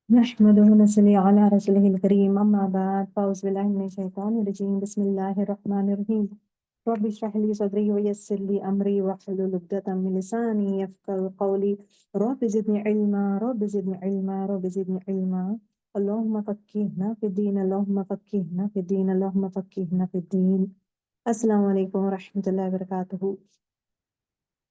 نحمده ونصلي على رسوله الكريم أما بعد فأعوذ بالله من الشيطان الرجيم بسم الله الرحمن الرحيم رب اشرح لي صدري ويسر لي أمري واحلل عقدة من لساني يفقهوا قولي رب زدني علما رب زدني علما رب زدني علما اللهم فقهنا في الدين اللهم فقهنا في الدين اللهم فقهنا في الدين السلام عليكم ورحمة الله وبركاته.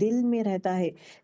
دل میں رہتا ہے.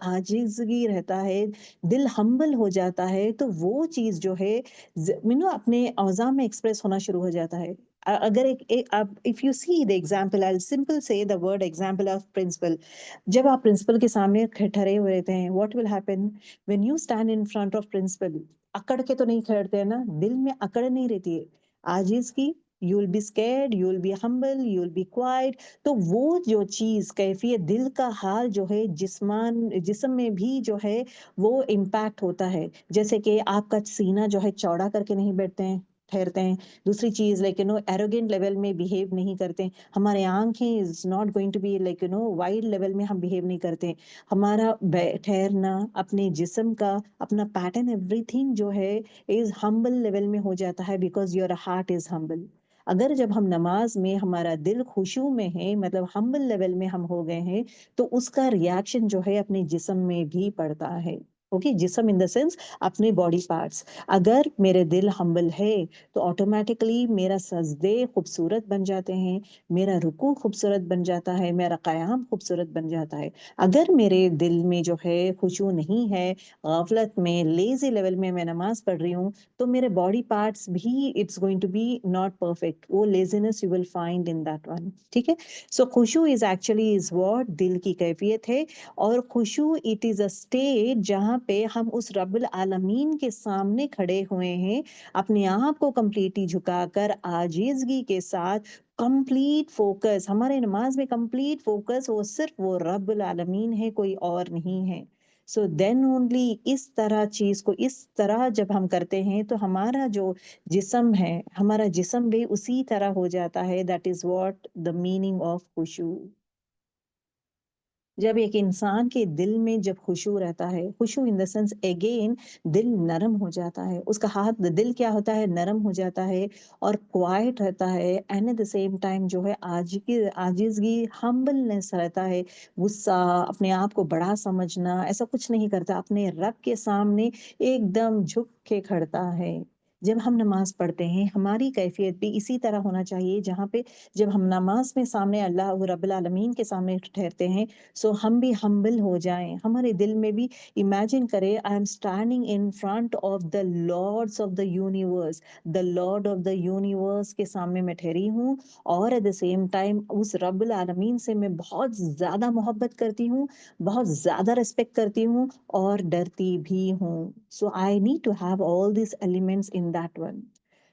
عاجزگی رہتا ہے، دل ہمبل ہو جاتا ہے، تو وہ چیز جو ہے اپنے اوضاع میں ایکسپریس ہونا شروع ہو جاتا ہے. اگر if you see the example, I'll simple say the word example of principal. جب آپ پرنسپل کے سامنے ٹھہرے ہوئے رہتے ہیں, what will happen when you stand in front of principal؟ اکڑ کے تو نہیں کھڑتے ہیں نا, دل میں اکڑ نہیں رہتی ہے, عاجز کی. You will be scared, you will be humble, you will be quiet. تو وہ جو چیز کیفیت دل کا حال جو ہے جسم میں بھی جو ہے وہ امپیکٹ ہوتا ہے. جیسے کہ آپ کا سینہ جو ہے چوڑا کر کے نہیں بیٹھتے ہیں, ٹھہرتے ہیں. دوسری چیز لائک ایروگینٹ لیول میں بہیو نہیں کرتے. ہمارے آنکھیں is not going to be like wide level میں ہم بہیو نہیں کرتے. ہمارا ٹھہرنا, اپنے جسم کا اپنا پیٹرن, ایوری تھنگ جو ہے از ہمبل لیول میں ہو جاتا ہے, بیکاز یور ہارٹ از ہمبل. اگر جب ہم نماز میں ہمارا دل خشوع میں ہے, مطلب ہمبل لیول میں ہم ہو گئے ہیں, تو اس کا ریاکشن جو ہے اپنے جسم میں بھی پڑتا ہے. اوکے, جسم ان دا سینس اپنے باڈی پارٹس. اگر میرے دل ہمبل ہے تو آٹومیٹکلی میرا سجدے خوبصورت بن جاتے ہیں, میرا رکوع خوبصورت بن جاتا ہے, میرا قیام خوبصورت بن جاتا ہے. اگر میرے دل میں جو ہے خشوع نہیں ہے, غفلت میں, لیزی لیول میں نماز پڑھ رہی ہوں, تو میرے باڈی پارٹس بھی it's going to be not perfect. وہ lessons you will find in that one. ٹھیک ہے, سو خشوع از ایکچولی از واٹ دل کی کیفیت ہے. اور خشوع اٹ از اے اسٹیٹ جہاں پہ ہم اس رب العالمین کے سامنے کھڑے ہوئے ہیں, اپنے آپ کو کمپلیٹلی جھکا کر عاجزگی کے ساتھ. کمپلیٹ فوکس, ہمارے نماز میں کمپلیٹ فوکس وہ صرف وہ رب العالمین ہے, کوئی اور نہیں ہے. سو دین اونلی اس طرح چیز کو اس طرح جب ہم کرتے ہیں تو ہمارا جو جسم ہے, ہمارا جسم بھی اسی طرح ہو جاتا ہے. That is what the meaning of خشوع. جب ایک انسان کے دل میں جب خشوع رہتا ہے, خشوع ان دا سینس اگین دل نرم ہو جاتا ہے, اس کا ہاتھ دل کیا ہوتا ہے, نرم ہو جاتا ہے اور کوائٹ رہتا ہے. And at the same time جو ہے عاجزگی, ہمبلنس رہتا ہے. غصہ, اپنے آپ کو بڑا سمجھنا, ایسا کچھ نہیں کرتا, اپنے رب کے سامنے ایک دم جھک کے کھڑتا ہے. جب ہم نماز پڑھتے ہیں ہماری کیفیت بھی اسی طرح ہونا چاہیے, جہاں پہ جب ہم نماز میں سامنے اللہ رب العالمین کے سامنے ٹھہرتے ہیں, سو ہم بھی ہمبل ہو جائیں. ہمارے دل میں بھی امیجن کرے, I am standing in front of the lords of the universe, the lord of the universe کے سامنے میں ٹھہری ہوں, اور ایٹ دا سیم ٹائم اس رب العالمین سے میں بہت زیادہ محبت کرتی ہوں, بہت زیادہ ریسپیکٹ کرتی ہوں, اور ڈرتی بھی ہوں. So I need to have all these elements in that one.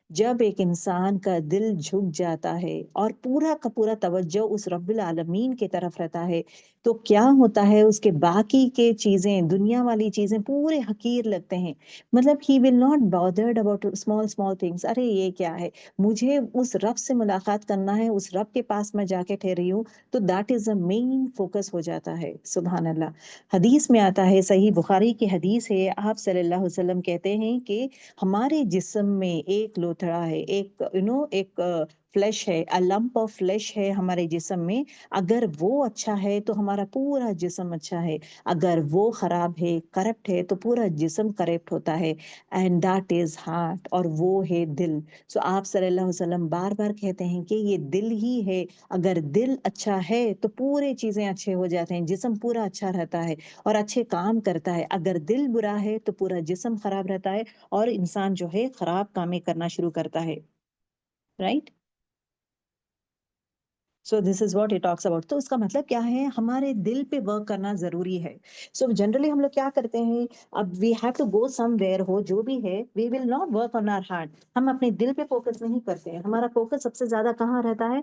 جب ایک انسان کا دل جھک جاتا ہے اور پورا کا پورا توجہ اس رب العالمین کی طرف رہتا ہے, تو کیا ہوتا ہے, اس کے باقی کے چیزیں, دنیا والی چیزیں پورے حقیر لگتے ہیں. مطلب he will not bothered about small things. ارے یہ کیا ہے, مجھے اس رب سے ملاقات کرنا ہے, اس رب کے پاس میں جا کے ٹھہری ہوں, تو that is the main focus ہو جاتا ہے. سبحان اللہ. حدیث میں آتا ہے, صحیح بخاری کی حدیث ہے, آپ صلی اللہ علیہ وسلم کہتے ہیں کہ ہمارے جسم میں ایک لوتھڑا ہے, ایک ایک فلیش ہے, لمپ آف فلیش ہے ہمارے جسم میں. اگر وہ اچھا ہے تو ہمارا پورا جسم اچھا ہے, اگر وہ خراب ہے, کرپٹ ہے, تو پورا جسم کرپٹ ہوتا ہے. اینڈ دیٹ از ہارٹ, اور وہ ہے دل. سو آپ صلی اللہ علیہ وسلم بار بار کہتے ہیں کہ یہ دل ہی ہے, اگر دل اچھا ہے تو پورے چیزیں اچھے ہو جاتے ہیں, جسم پورا اچھا رہتا ہے اور اچھے کام کرتا ہے. اگر دل برا ہے تو پورا جسم خراب رہتا ہے اور انسان جو ہے خراب کامیں کرنا شروع کرتا ہے. Right. So this is what it talks about. تو اس کا مطلب کیا ہے, ہمارے دل پہ ورک کرنا ضروری ہے. سو جنرلی ہم لوگ کیا کرتے ہیں, اب we have to go somewhere, ہو جو بھی ہے, we will not work on our heart. ہم اپنے دل پہ فوکس نہیں کرتے ہیں. ہمارا فوکس سب سے زیادہ کہاں رہتا ہے,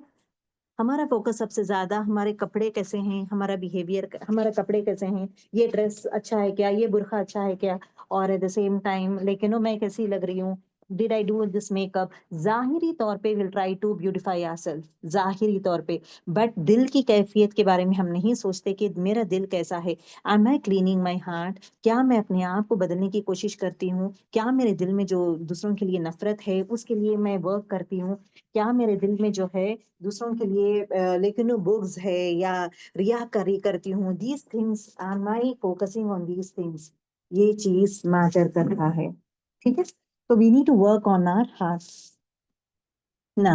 ہمارا فوکس سب سے زیادہ ہمارے کپڑے کیسے ہیں, ہمارا بیہیویئر, ہمارے کپڑے کیسے ہیں, یہ ڈریس اچھا ہے کیا, یہ برقع اچھا ہے کیا, اور ایٹ دا سیم ٹائم لیکن میں کیسی لگ رہی ہوں, did I do this make up. ظاہری طور پہ will try to beautify our self, ظاہری طور پہ, بٹ دل کی کیفیت کے بارے میں ہم نہیں سوچتے کہ میرا دل کیسا ہے. Am I cleaning my heart, کیا میں اپنے آپ کو بدلنے کی کوشش کرتی ہوں, کیا میرے دل میں جو دوسروں کے لیے نفرت ہے اس کے لیے میں ورک کرتی ہوں, کیا میرے دل میں جو ہے دوسروں کے لیے لیکن بغض ہے یا ریاکاری کرتی ہوں. These things are my focusing on these things, یہ چیز میٹر کر رہا ہے. ٹھیک ہے, تو we need to work on our heart. نا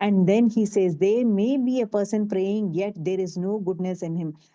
And then he says, there may be a person praying, yet there is no goodness in him.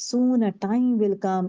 Soon a time will come,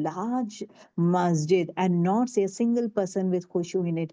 large masjid and not see a single person with khushu in it.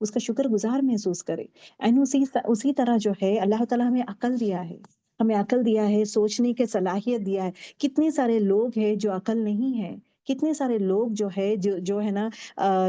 اس کا شکر گزار محسوس کرے. And اسی طرح جو ہے اللہ تعالیٰ ہمیں عقل دیا ہے، ہمیں عقل دیا ہے، سوچنے کی صلاحیت دیا ہے. کتنے سارے لوگ ہیں جو عقل نہیں ہے، کتنے سارے لوگ جو ہے جو ہے نا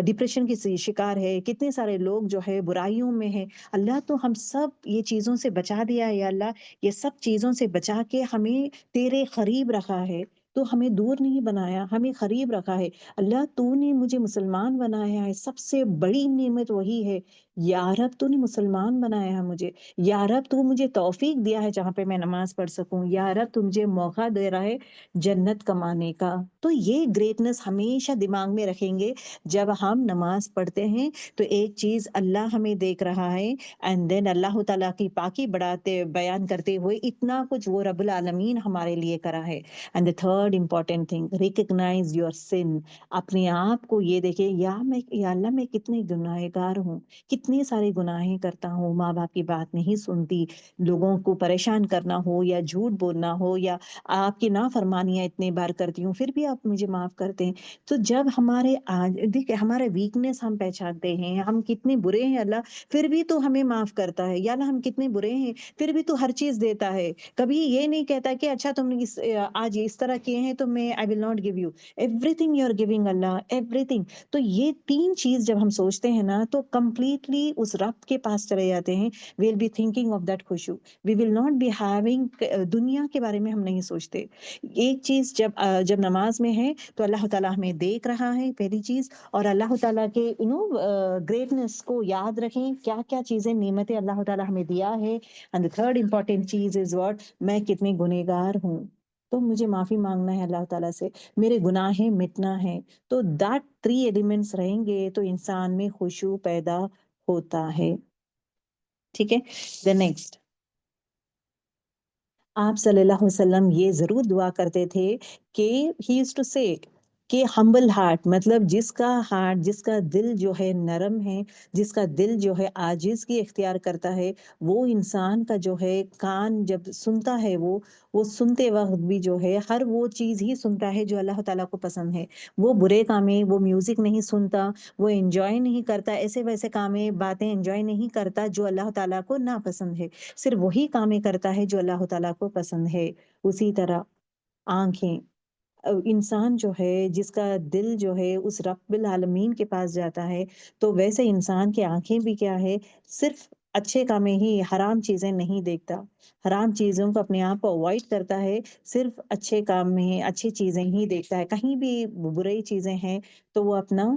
ڈپریشن کی شکار ہے، کتنے سارے لوگ جو ہے برائیوں میں ہے. اللہ تو ہم سب یہ چیزوں سے بچا دیا ہے. یا اللہ یہ سب چیزوں سے بچا کے ہمیں تیرے قریب رکھا ہے. تو ہمیں دور نہیں بنایا، ہمیں قریب رکھا ہے. اللہ تو نے مجھے مسلمان بنایا ہے، سب سے بڑی نعمت وہی ہے. یا رب تو نے مسلمان بنایا ہے مجھے. یا رب تو مجھے توفیق دیا ہے جہاں پہ میں نماز پڑھ سکوں. یا رب تو مجھے موقع دے رہا ہے جنت کمانے کا. تو یہ گریٹنس ہمیشہ دماغ میں رکھیں گے. جب ہم نماز پڑھتے ہیں تو ایک چیز اللہ ہمیں دیکھ رہا ہے، اینڈ دین اللہ تعالیٰ کی پاکی بڑھاتے بیان کرتے ہوئے اتنا کچھ وہ رب العالمین ہمارے لیے کرا ہے. And the third important thing, recognize your sin. اپنے آپ کو یہ دیکھیں، یا اللہ میں کتنے گناہ گار ہوں، کتنے سارے گناہیں کرتا ہوں. ماں باپ کی بات نہیں سنتی، لوگوں کو پریشان کرنا ہو یا جھوٹ بولنا ہو یا آپ کی نافرمانیاں اتنے بار کرتی ہوں پھر بھی آپ مجھے معاف کرتے ہیں. تو جب دیکھیں ہمارے ویکنیس ہم پہچانتے ہیں، ہم کتنے برے ہیں اللہ پھر بھی تو ہمیں معاف کرتا ہے. یا اللہ ہم کتنے برے ہیں پھر بھی تو ہر چیز دیتا ہے. کبھی یہ نہیں کہتا کہ اچھا تم نے آج اس طرح کیے ہیں تو میں I will not give you everything you are giving Allah everything. تو یہ تین چیز جب ہم سوچتے ہیں نا تو کمپلیٹلی اس رب کے پاس چلے جاتے ہیں. We will be thinking of that خوشو، we will not be having دنیا کے بارے میں ہم نہیں سوچتے. ایک چیز جب نماز میں ہے تو اللہ تعالیٰ ہمیں دیکھ رہا ہے پہلی چیز، اور اللہ تعالیٰ کے گریٹنس کو یاد رکھیں، کیا کیا چیزیں نعمتیں اللہ تعالیٰ ہمیں دیا ہے. اینڈ the third important چیز از واٹ، میں کتنے گنہگار ہوں تو مجھے معافی مانگنا ہے اللہ تعالیٰ سے، میرے گناہیں مٹنا ہے. تو that 3 ایلیمنٹس رہیں گے تو انسان میں خشوع پیدا ہوتا ہے. ٹھیک ہے. the next، آپ صلی اللہ علیہ وسلم یہ ضرور دعا کرتے تھے کہ ہی از ٹو سے کہ ہمبل ہارٹ، مطلب جس کا ہارٹ، جس کا دل جو ہے نرم ہے، جس کا دل جو ہے عاجز کی اختیار کرتا ہے، وہ انسان کا جو ہے کان جب سنتا ہے وہ سنتے وقت بھی جو ہے ہر وہ چیز ہی سنتا ہے جو اللہ تعالیٰ کو پسند ہے. وہ برے کامیں، وہ میوزک نہیں سنتا، وہ انجوائے نہیں کرتا، ایسے ویسے کامیں باتیں انجوائے نہیں کرتا جو اللہ تعالیٰ کو ناپسند ہے. صرف وہی کامیں کرتا ہے جو اللہ تعالیٰ کو پسند ہے. اسی طرح آنکھیں، انسان جو ہے جس کا دل جو ہے اس رب العالمین کے پاس جاتا ہے تو ویسے انسان کی آنکھیں بھی کیا ہے، صرف اچھے کامیں ہی، حرام چیزیں نہیں دیکھتا، حرام چیزوں کو اپنے آپ کو اوائڈ کرتا ہے، صرف اچھے کام میں اچھی چیزیں ہی دیکھتا ہے. کہیں بھی بری چیزیں ہیں تو وہ اپنا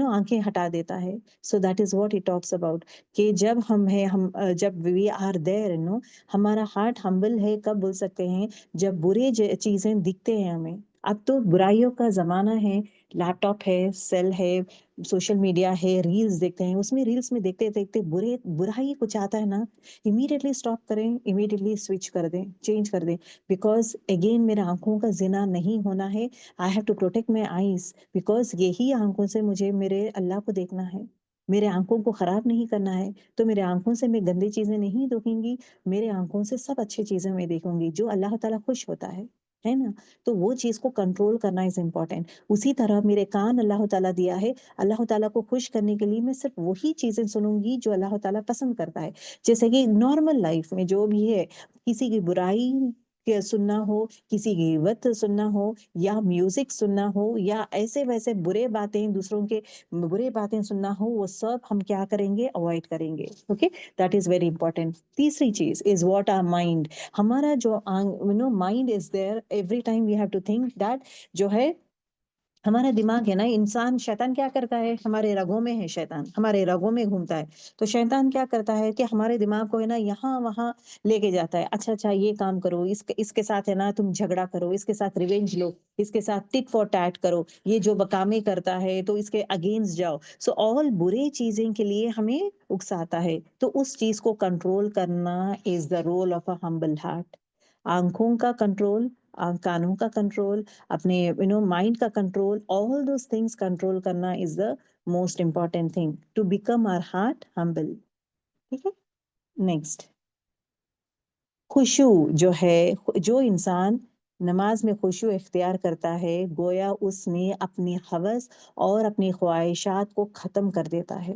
آنکھیں ہٹا دیتا ہے. So that is what he talks about کہ جب جب وی آر دیر ہمارا ہارٹ ہمبل ہے. کب بول سکتے ہیں؟ جب برے چیزیں دکھتے ہیں ہمیں. اب تو برائیوں کا زمانہ ہے، لیپ ٹاپ ہے، سیل ہے، سوشل میڈیا ہے، ریلز دیکھتے ہیں، اس میں ریلز میں دیکھتے دیکھتے برائی کچھ آتا ہے نا، امیڈیٹلی اسٹاپ کریں، امیڈیٹلی سوئچ کر دیں، چینج کر دیں. بیکاز اگین میرے آنکھوں کا زنا نہیں ہونا ہے. I have to protect my eyes, because یہی آنکھوں سے مجھے میرے اللہ کو دیکھنا ہے. میرے آنکھوں کو خراب نہیں کرنا ہے. تو میرے آنکھوں سے میں گندی چیزیں نہیں دیکھوں گی، میرے آنکھوں سے سب اچھی چیزیں میں دیکھوں گی جو اللہ تعالیٰ خوش ہوتا ہے نا. تو وہ چیز کو کنٹرول کرنا از امپورٹینٹ. اسی طرح میرے کان اللہ تعالیٰ دیا ہے، اللہ تعالیٰ کو خوش کرنے کے لیے میں صرف وہی چیزیں سنوں گی جو اللہ تعالیٰ پسند کرتا ہے. جیسے کہ نارمل لائف میں جو بھی ہے، کسی کی برائی سننا ہو، کسی کی غیبت سننا ہو، یا میوزک سننا ہو، یا ایسے ویسے برے باتیں، دوسروں کے برے باتیں سننا ہو، وہ سب ہم کیا کریں گے؟ اوائڈ کریں گے. Okay, that is very important. تیسری چیز از واٹ آر مائنڈ. ہمارا جو mind is there every time we have to think that جو ہے ہمارا دماغ ہے نا، انسان، شیطان کیا کرتا ہے؟ ہمارے رگوں میں ہے، شیطان ہمارے رگوں میں گھومتا ہے. تو شیطان کیا کرتا ہے کہ ہمارے دماغ کو ہے نا یہاں وہاں لے کے جاتا ہے. اچھا یہ کام کرو، اس کے ساتھ ہے نا تم جھگڑا کرو، اس کے ساتھ ریونج لو، اس کے ساتھ ٹٹ فار ٹیٹ کرو، یہ جو بکامے کرتا ہے تو اس کے اگینسٹ جاؤ. سو آل برے چیزیں کے لیے ہمیں اکساتا ہے. تو اس چیز کو کنٹرول کرنا is the role of a humble heart. آنکھوں کا کنٹرول، کانوں کا کنٹرول، اپنے مائنڈ کا control, all those things control کرنا is the most important thing to become our heart humble. ٹھیک ہے. نیکسٹ، خشوع جو ہے، جو انسان نماز میں خشوع اختیار کرتا ہے گویا اس نے اپنی ہوس اور اپنی خواہشات کو ختم کر دیتا ہے.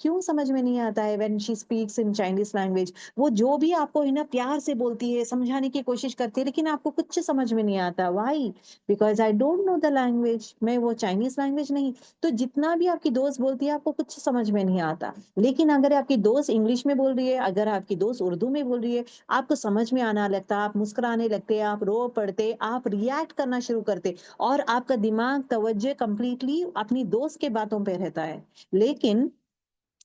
کیوں سمجھ میں نہیں آتا ہے when she speaks in Chinese language؟ وہ جو بھی آپ کو ہے نا پیار سے بولتی ہے، سمجھانے کی کوشش کرتی ہے، لیکن آپ کو کچھ سمجھ میں نہیں آتا. Why? Because I don't know the language. میں وہ چائنیز لینگویج نہیں. تو جتنا بھی آپ کی دوست بولتی ہے آپ کو کچھ سمجھ میں نہیں آتا. لیکن اگر آپ کی دوست انگلش میں بول رہی ہے، اگر آپ کی دوست اردو میں بول رہی ہے، آپ کو سمجھ میں آنا لگتا، آپ مسکرانے لگتے، آپ رو پڑتے، آپ ریئیکٹ کرنا شروع کرتے، اور آپ کا دماغ توجہ کمپلیٹلی اپنی دوست کے باتوں پہ رہتا ہے. لیکن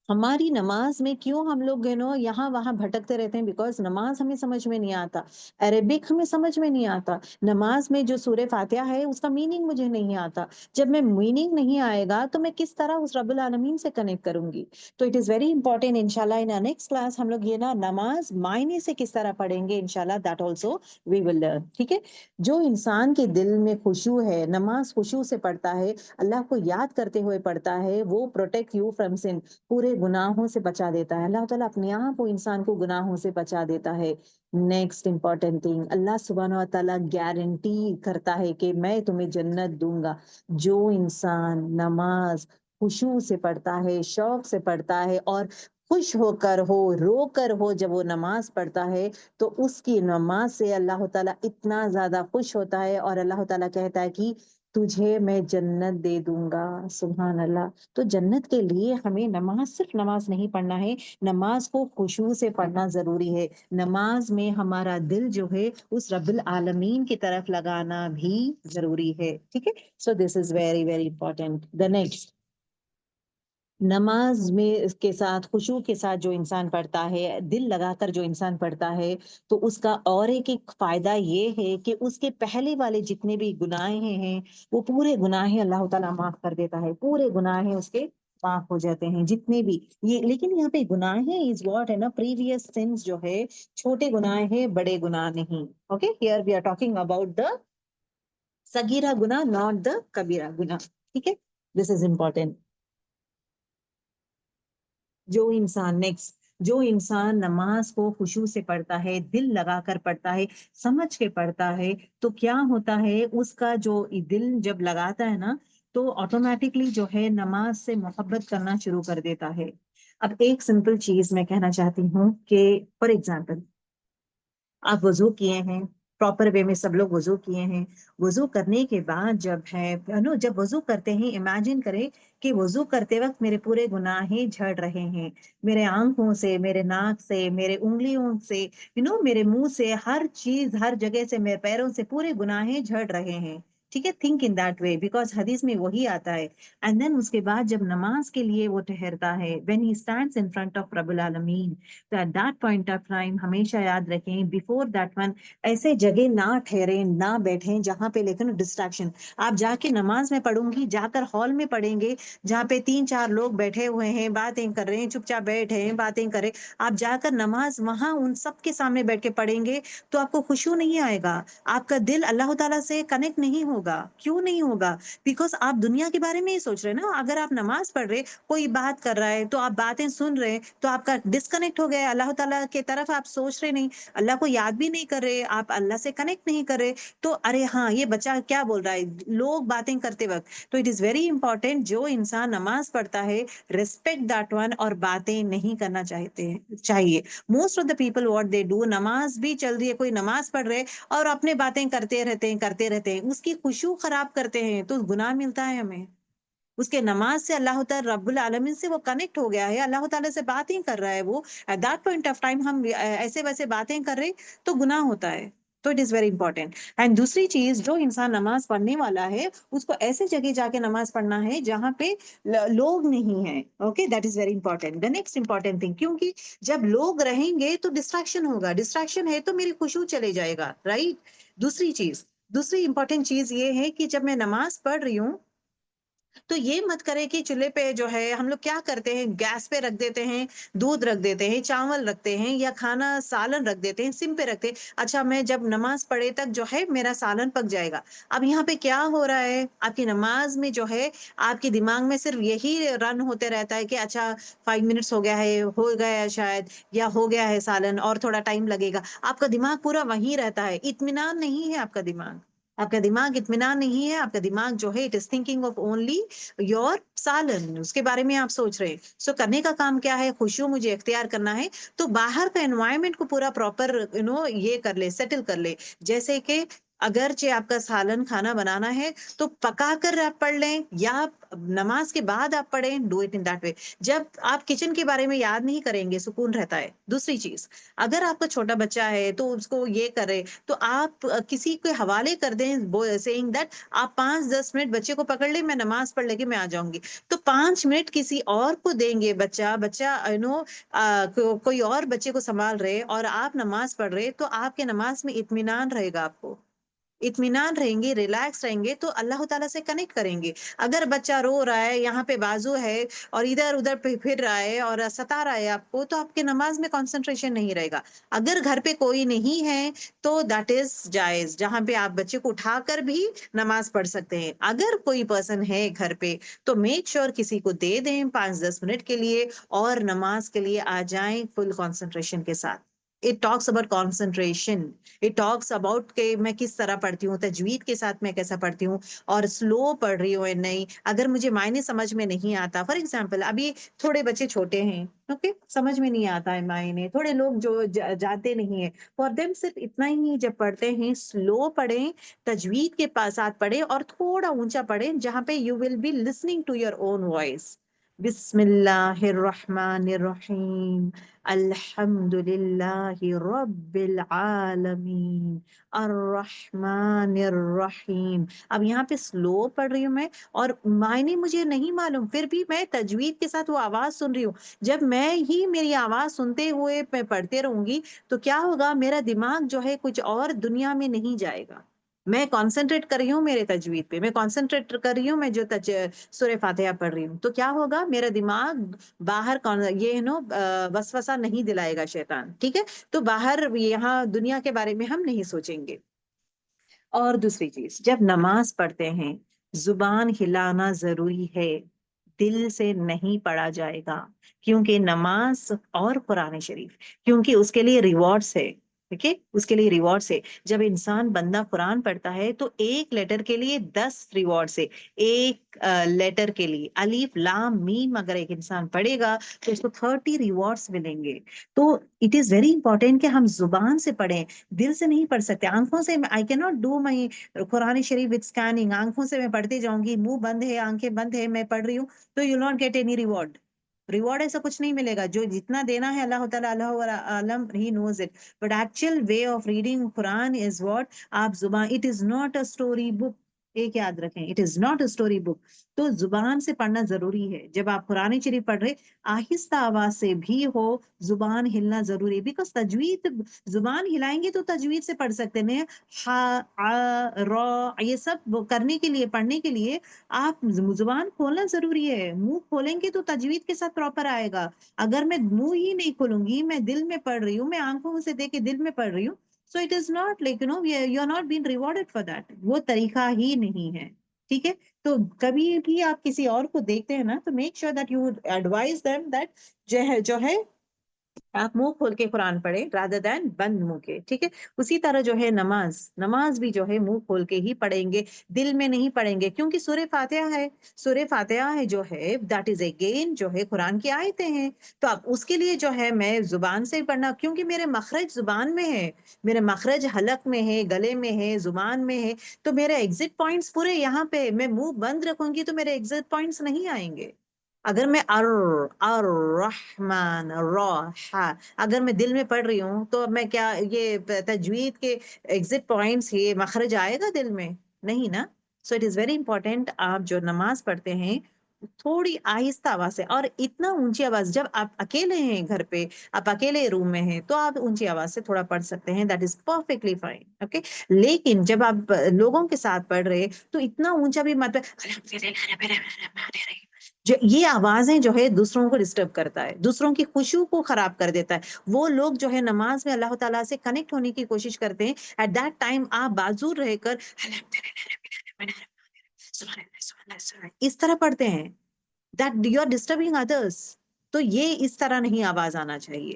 ہماری نماز میں کیوں ہم لوگ یہاں وہاں بھٹکتے رہتے ہیں؟ بیکاز نماز ہمیں سمجھ میں نہیں آتا، عربک ہمیں سمجھ میں نہیں آتا. نماز میں جو سورہ فاتحہ ہے اس کا میننگ مجھے نہیں آتا. جب میں میننگ نہیں آئے گا تو میں کس طرح اس رب العالمین سے کنیکٹ کروں گی؟ تو اٹ از ویری امپورٹینٹ. انشاءاللہ ان نیکسٹ کلاس ہم لوگ نماز معنی سے کس طرح پڑھیں گے، انشاءاللہ that also we will learn. ٹھیک ہے. جو انسان کے دل میں خشوع ہے، نماز خشوع سے پڑھتا ہے، اللہ کو یاد کرتے ہوئے پڑھتا ہے، وہ پروٹیکٹ یو فرام سن، پورے گناہوں سے بچا دیتا ہے. اللہ تعالیٰ اپنے آپ کو انسان کو گناہوں سے بچا دیتا ہے. نیکسٹ امپورٹنٹ تھنگ، اللہ سبحانہ و تعالیٰ گارنٹی کرتا ہے کہ میں تمہیں جنت دوں گا. جو انسان نماز خشوع سے پڑھتا ہے، شوق سے پڑھتا ہے، اور خوش ہو کر ہو، رو کر ہو، جب وہ نماز پڑھتا ہے تو اس کی نماز سے اللہ تعالیٰ اتنا زیادہ خوش ہوتا ہے، اور اللہ تعالیٰ کہتا ہے کہ تجھے میں جنت دے دوں گا. سبحان اللہ. تو جنت کے لیے ہمیں نماز، صرف نماز نہیں پڑھنا ہے، نماز کو خشوع سے پڑھنا ضروری ہے. نماز میں ہمارا دل جو ہے اس رب العالمین کی طرف لگانا بھی ضروری ہے. ٹھیک ہے. So this is very very important. The next, نماز میں اس کے ساتھ خشوع کے ساتھ جو انسان پڑھتا ہے، دل لگا کر جو انسان پڑھتا ہے، تو اس کا اور ایک فائدہ یہ ہے کہ اس کے پہلے والے جتنے بھی گناہ ہیں وہ پورے گناہ اللہ تعالیٰ معاف کر دیتا ہے. پورے گناہ اس کے معاف ہو جاتے ہیں جتنے بھی یہ. لیکن یہاں پہ گناہ از واٹ ہے نا، پریویس سنس جو ہے، چھوٹے گناہ ہیں، بڑے گناہ نہیں. Okay. Here we are talking about the صغیرہ گناہ، ناٹ دا کبیرہ گناہ. ٹھیک ہے. This is important. جو انسان نماز کو خشوع سے پڑھتا ہے، دل لگا کر پڑھتا ہے، سمجھ کے پڑھتا ہے، تو کیا ہوتا ہے، اس کا جو دل جب لگاتا ہے نا تو آٹومیٹکلی جو ہے نماز سے محبت کرنا شروع کر دیتا ہے. اب ایک سمپل چیز میں کہنا چاہتی ہوں کہ فار ایگزامپل آپ وضو کیے ہیں، پراپر وے میں سب لوگ وضو کیے ہیں. وضو کرنے کے بعد جب ہے جب وضو کرتے ہیں، امیجن کریں کہ وضو کرتے وقت میرے پورے گناہ جھڑ رہے ہیں، میرے آنکھوں سے، میرے ناک سے، میرے انگلیوں سے، میرے منہ سے، ہر چیز، ہر جگہ سے، میرے پیروں سے پورے گناہ جھڑ رہے ہیں. ٹھیک ہے. Think in that way, because حدیث میں وہی آتا ہے. اینڈ دین اس کے بعد جب نماز کے لیے وہ ٹھہرتا ہے، when he stands in front of رب العالمین، تو at that point of time ہمیشہ یاد رکھیں before that one ایسے جگہ نہ ٹھہریں، نہ بیٹھیں جہاں پہ لیکن ڈسٹریکشن. آپ جا کے نماز میں پڑھوں گی، جا کر ہال میں پڑھیں گے جہاں پہ 3-4 لوگ بیٹھے ہوئے ہیں، باتیں کر رہے ہیں، چپ چاپ بیٹھے ہیں، باتیں کر رہے. آپ جا کر نماز وہاں ان سب کے سامنے بیٹھ کے پڑھیں گے تو آپ کو خشوع نہیں آئے گا، آپ کا دل اللہ تعالیٰ سے کنیکٹ نہیں ہوگا. کیوں نہیں ہوگا؟ بیکاز آپ دنیا کے بارے میں ہی سوچ رہے ہیں نا. اگر آپ نماز پڑھ رہے، کوئی بات کر رہا ہے تو آپ باتیں سن رہے ہیں، تو آپ کا ڈسکنیکٹ ہو گیا، اللہ تعالیٰ کی طرف آپ سوچ رہے نہیں، اللہ کو یاد بھی نہیں کر رہے، آپ اللہ سے کنیکٹ نہیں کر رہے. تو ارے ہاں یہ بچہ کیا بول رہا ہے، لوگ باتیں کرتے وقت. تو اٹ از ویری امپورٹینٹ، جو انسان نماز پڑھتا ہے ریسپیکٹ دیٹ ون، اور باتیں نہیں کرنا چاہیے. Most of the people what they do, نماز بھی چل رہی ہے، کوئی نماز پڑھ رہے اور اپنے باتیں کرتے رہتے ہیں، اس کی خشوع خراب کرتے ہیں تو گناہ ملتا ہے ہمیں. اس کے نماز سے اللہ تعالیٰ رب العالمین سے وہ کنیکٹ ہو گیا ہے، اللہ تعالیٰ سے باتیں کر رہا ہے. وہ at that point of time ہم ایسے ویسے باتیں کر رہے تو گناہ ہوتا ہے. تو it is very important. And دوسری چیز، جو انسان نماز پڑھنے والا ہے اس کو ایسے جگہ جا کے نماز پڑھنا ہے جہاں پہ لوگ نہیں ہیں. Okay. That is very important. The next important thing, کیونکہ جب لوگ رہیں گے تو ڈسٹریکشن ہوگا، ڈسٹریکشن ہے تو میری خشوع چلے جائے گا. رائٹ. دوسری امپورٹینٹ چیز یہ ہے کہ جب میں نماز پڑھ رہی ہوں تو یہ مت کرے کہ چولہے پہ جو ہے ہم لوگ کیا کرتے ہیں، گیس پہ رکھ دیتے ہیں، دودھ رکھ دیتے ہیں، چاول رکھتے ہیں، یا کھانا سالن رکھ دیتے ہیں، سم پہ رکھتے ہیں. اچھا میں جب نماز پڑھے تک جو ہے میرا سالن پک جائے گا. اب یہاں پہ کیا ہو رہا ہے، آپ کی نماز میں جو ہے آپ کے دماغ میں صرف یہی رن ہوتے رہتا ہے کہ اچھا 5 منٹس ہو گیا ہے، ہو گیا ہے شاید، یا ہو گیا ہے سالن اور تھوڑا ٹائم لگے گا. آپ کا دماغ پورا وہیں رہتا ہے، اطمینان نہیں ہے آپ کا دماغ. آپ کا دماغ اطمینان نہیں ہے، آپ کا دماغ جو ہے it is thinking of only your سالن، اس کے بارے میں آپ سوچ رہے ہیں. سو کرنے کا کام کیا ہے؟ خشوع مجھے اختیار کرنا ہے. تو باہر کا انوائرمنٹ کو پورا پراپر یہ کر لے، سیٹل کر لے. جیسے کہ اگرچہ آپ کا سالن کھانا بنانا ہے تو پکا کر آپ پڑھ لیں، یا نماز کے بعد آپ پڑھیں. Do it in that way. جب آپ کچن کے بارے میں یاد نہیں کریں گے سکون رہتا ہے. دوسری چیز، اگر آپ کا چھوٹا بچہ ہے تو اس کو یہ کرے تو آپ کسی کے حوالے کر دیں سیئنگ دیٹ آپ 5-10 منٹ بچے کو پکڑ لیں، میں نماز پڑھ لے کے میں آ جاؤں گی. تو 5 منٹ کسی اور کو دیں گے، بچہ کوئی اور بچے کو سنبھال رہے اور آپ نماز پڑھ رہے، تو آپ کے نماز میں اطمینان رہے گا. آپ کو اطمینان رہیں گے، ریلیکس رہیں گے، تو اللہ تعالیٰ سے کنیکٹ کریں گے. اگر بچہ رو رہا ہے، یہاں پہ بازو ہے اور ادھر ادھر پھر رہا ہے اور ستا رہا ہے آپ کو، تو آپ کے نماز میں کنسنٹریشن نہیں رہے گا. اگر گھر پہ کوئی نہیں ہے تو دیٹ از جائز، جہاں پہ آپ بچے کو اٹھا کر بھی نماز پڑھ سکتے ہیں. اگر کوئی پرسن ہے گھر پہ تو میک شیور کسی کو دے دیں 5-10 منٹ کے لیے اور نماز کے لیے آ جائیں فل کنسنٹریشن کے ساتھ. It talks about concentration. It talks about کہ میں کس طرح پڑھتی ہوں، تجوید کے ساتھ میں کیسا پڑھتی ہوں، اور سلو پڑھ رہی ہوں یا نہیں. اگر مجھے معنی سمجھ میں نہیں آتا، فار ایگزامپل ابھی تھوڑے بچے چھوٹے ہیں، اوکے، سمجھ میں نہیں آتا ہے معنی، تھوڑے لوگ جو جاتے نہیں ہیں، فار دیم صرف اتنا ہی جب پڑھتے ہیں سلو پڑھیں، تجوید کے ساتھ پڑھیں اور تھوڑا اونچا پڑھیں جہاں پہ you will be listening to your own voice. بسم اللہ الرحمن الرحیم، الحمد للہ رب العالمین، الرحمن الرحیم. اب یہاں پہ سلو پڑھ رہی ہوں میں اور معنی مجھے نہیں معلوم، پھر بھی میں تجوید کے ساتھ وہ آواز سن رہی ہوں. جب میں ہی میری آواز سنتے ہوئے میں پڑھتے رہوں گی تو کیا ہوگا؟ میرا دماغ جو ہے کچھ اور دنیا میں نہیں جائے گا. میں کانسنٹریٹ کر رہی ہوں میرے تجوید پہ، میں کانسنٹریٹ کر رہی ہوں میں جو سورہ فاتحہ پڑھ رہی ہوں. تو کیا ہوگا؟ میرا دماغ باہر یہ وسوسہ نہیں دلائے گا شیطان. ٹھیک ہے، تو باہر یہاں دنیا کے بارے میں ہم نہیں سوچیں گے. اور دوسری چیز، جب نماز پڑھتے ہیں زبان ہلانا ضروری ہے، دل سے نہیں پڑھا جائے گا. کیونکہ نماز اور قرآن شریف، کیونکہ اس کے لیے ریوارڈز ہے. ٹھیک ہے، اس کے لیے ریوارڈز ہے. جب انسان بندہ قرآن پڑھتا ہے تو ایک لیٹر کے لیے 10 ریوارڈز ہے. ایک لیٹر کے لیے الف لام میم اگر ایک انسان پڑھے گا تو اس کو 30 ریوارڈز ملیں گے. تو اٹ از ویری امپورٹینٹ کہ ہم زبان سے پڑھیں، دل سے نہیں پڑھ سکتے. آنکھوں سے آئی کی not do my Quran Sharif with scanning. آنکھوں سے میں پڑھتے جاؤں گی، منہ بند ہے، آنکھیں بند ہے، میں پڑھ رہی ہوں، تو you not get any reward. Reward ایسا کچھ نہیں ملے گا. جو جتنا دینا ہے اللہ تعالیٰ اللہ عالم he knows it. But actual way of reading Quran is what? آپ زبان، it is not a story book. ایک یاد رکھیں، it is not a story book. تو زبان سے پڑھنا ضروری ہے. جب آپ قرآن شریف پڑھ رہے آہستہ آواز سے بھی ہو، زبان ہلنا ضروری ہے. بیکاز تجوید، زبان ہلائیں گے تو تجوید سے پڑھ سکتے ہیں. ہا آ را، یہ سب کرنے کے لیے، پڑھنے کے لیے آپ زبان کھولنا ضروری ہے. منہ کھولیں گے تو تجوید کے ساتھ پراپر آئے گا. اگر میں منہ ہی نہیں کھولوں گی، میں دل میں پڑھ رہی ہوں، میں آنکھوں سے دیکھ کے دل میں پڑھ رہی ہوں، so it is not like you are not being rewarded for that. وہ طریقہ ہی نہیں ہے. ٹھیک ہے، تو کبھی بھی آپ کسی اور کو دیکھتے ہیں نا تو make sure that you advise them that جو ہے آپ منہ کھول کے قرآن پڑھیں رادر دین بند منہ کے. ٹھیک ہے، اسی طرح جو ہے نماز بھی جو ہے منہ کھول کے ہی پڑھیں گے، دل میں نہیں پڑھیں گے. کیونکہ سورہ فاتحہ ہے، سورہ فاتحہ ہے جو ہے دیٹ از اگین جو ہے قرآن کی آیتیں ہیں. تو اب اس کے لیے جو ہے میں زبان سے پڑھنا، کیونکہ میرے مخرج زبان میں ہے، میرے مخرج حلق میں ہے، گلے میں ہے، زبان میں ہے. تو میرے ایگزٹ پوائنٹس پورے یہاں پہ، میں منہ بند رکھوں گی تو میرے ایگزٹ پوائنٹس نہیں آئیں گے. اگر میں الرحمن اگر میں دل میں پڑھ رہی ہوں تو میں کیا یہ تجوید کے ایگزٹ پوائنٹس، یہ مخرج آئے گا دل میں؟ نہیں نا. سو اٹ از ویری امپورٹینٹ آپ جو نماز پڑھتے ہیں تھوڑی آہستہ آواز سے، اور اتنا اونچی آواز جب آپ اکیلے ہیں گھر پہ، آپ اکیلے روم میں ہیں تو آپ اونچی آواز سے تھوڑا پڑھ سکتے ہیں، that is perfectly fine. Okay, لیکن جب آپ لوگوں کے ساتھ پڑھ رہے تو اتنا اونچا بھی مت. یہ آوازیں جو ہے دوسروں کو ڈسٹرب کرتا ہے، دوسروں کی خشوع کو خراب کر دیتا ہے. وہ لوگ جو ہے نماز میں اللہ تعالیٰ سے کنیکٹ ہونے کی کوشش کرتے ہیں، ایٹ دیٹ ٹائم آپ بازور رہ کر اس طرح پڑھتے ہیں، that you are disturbing others. تو یہ اس طرح نہیں آواز آنا چاہیے.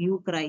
you cry?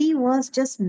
He was just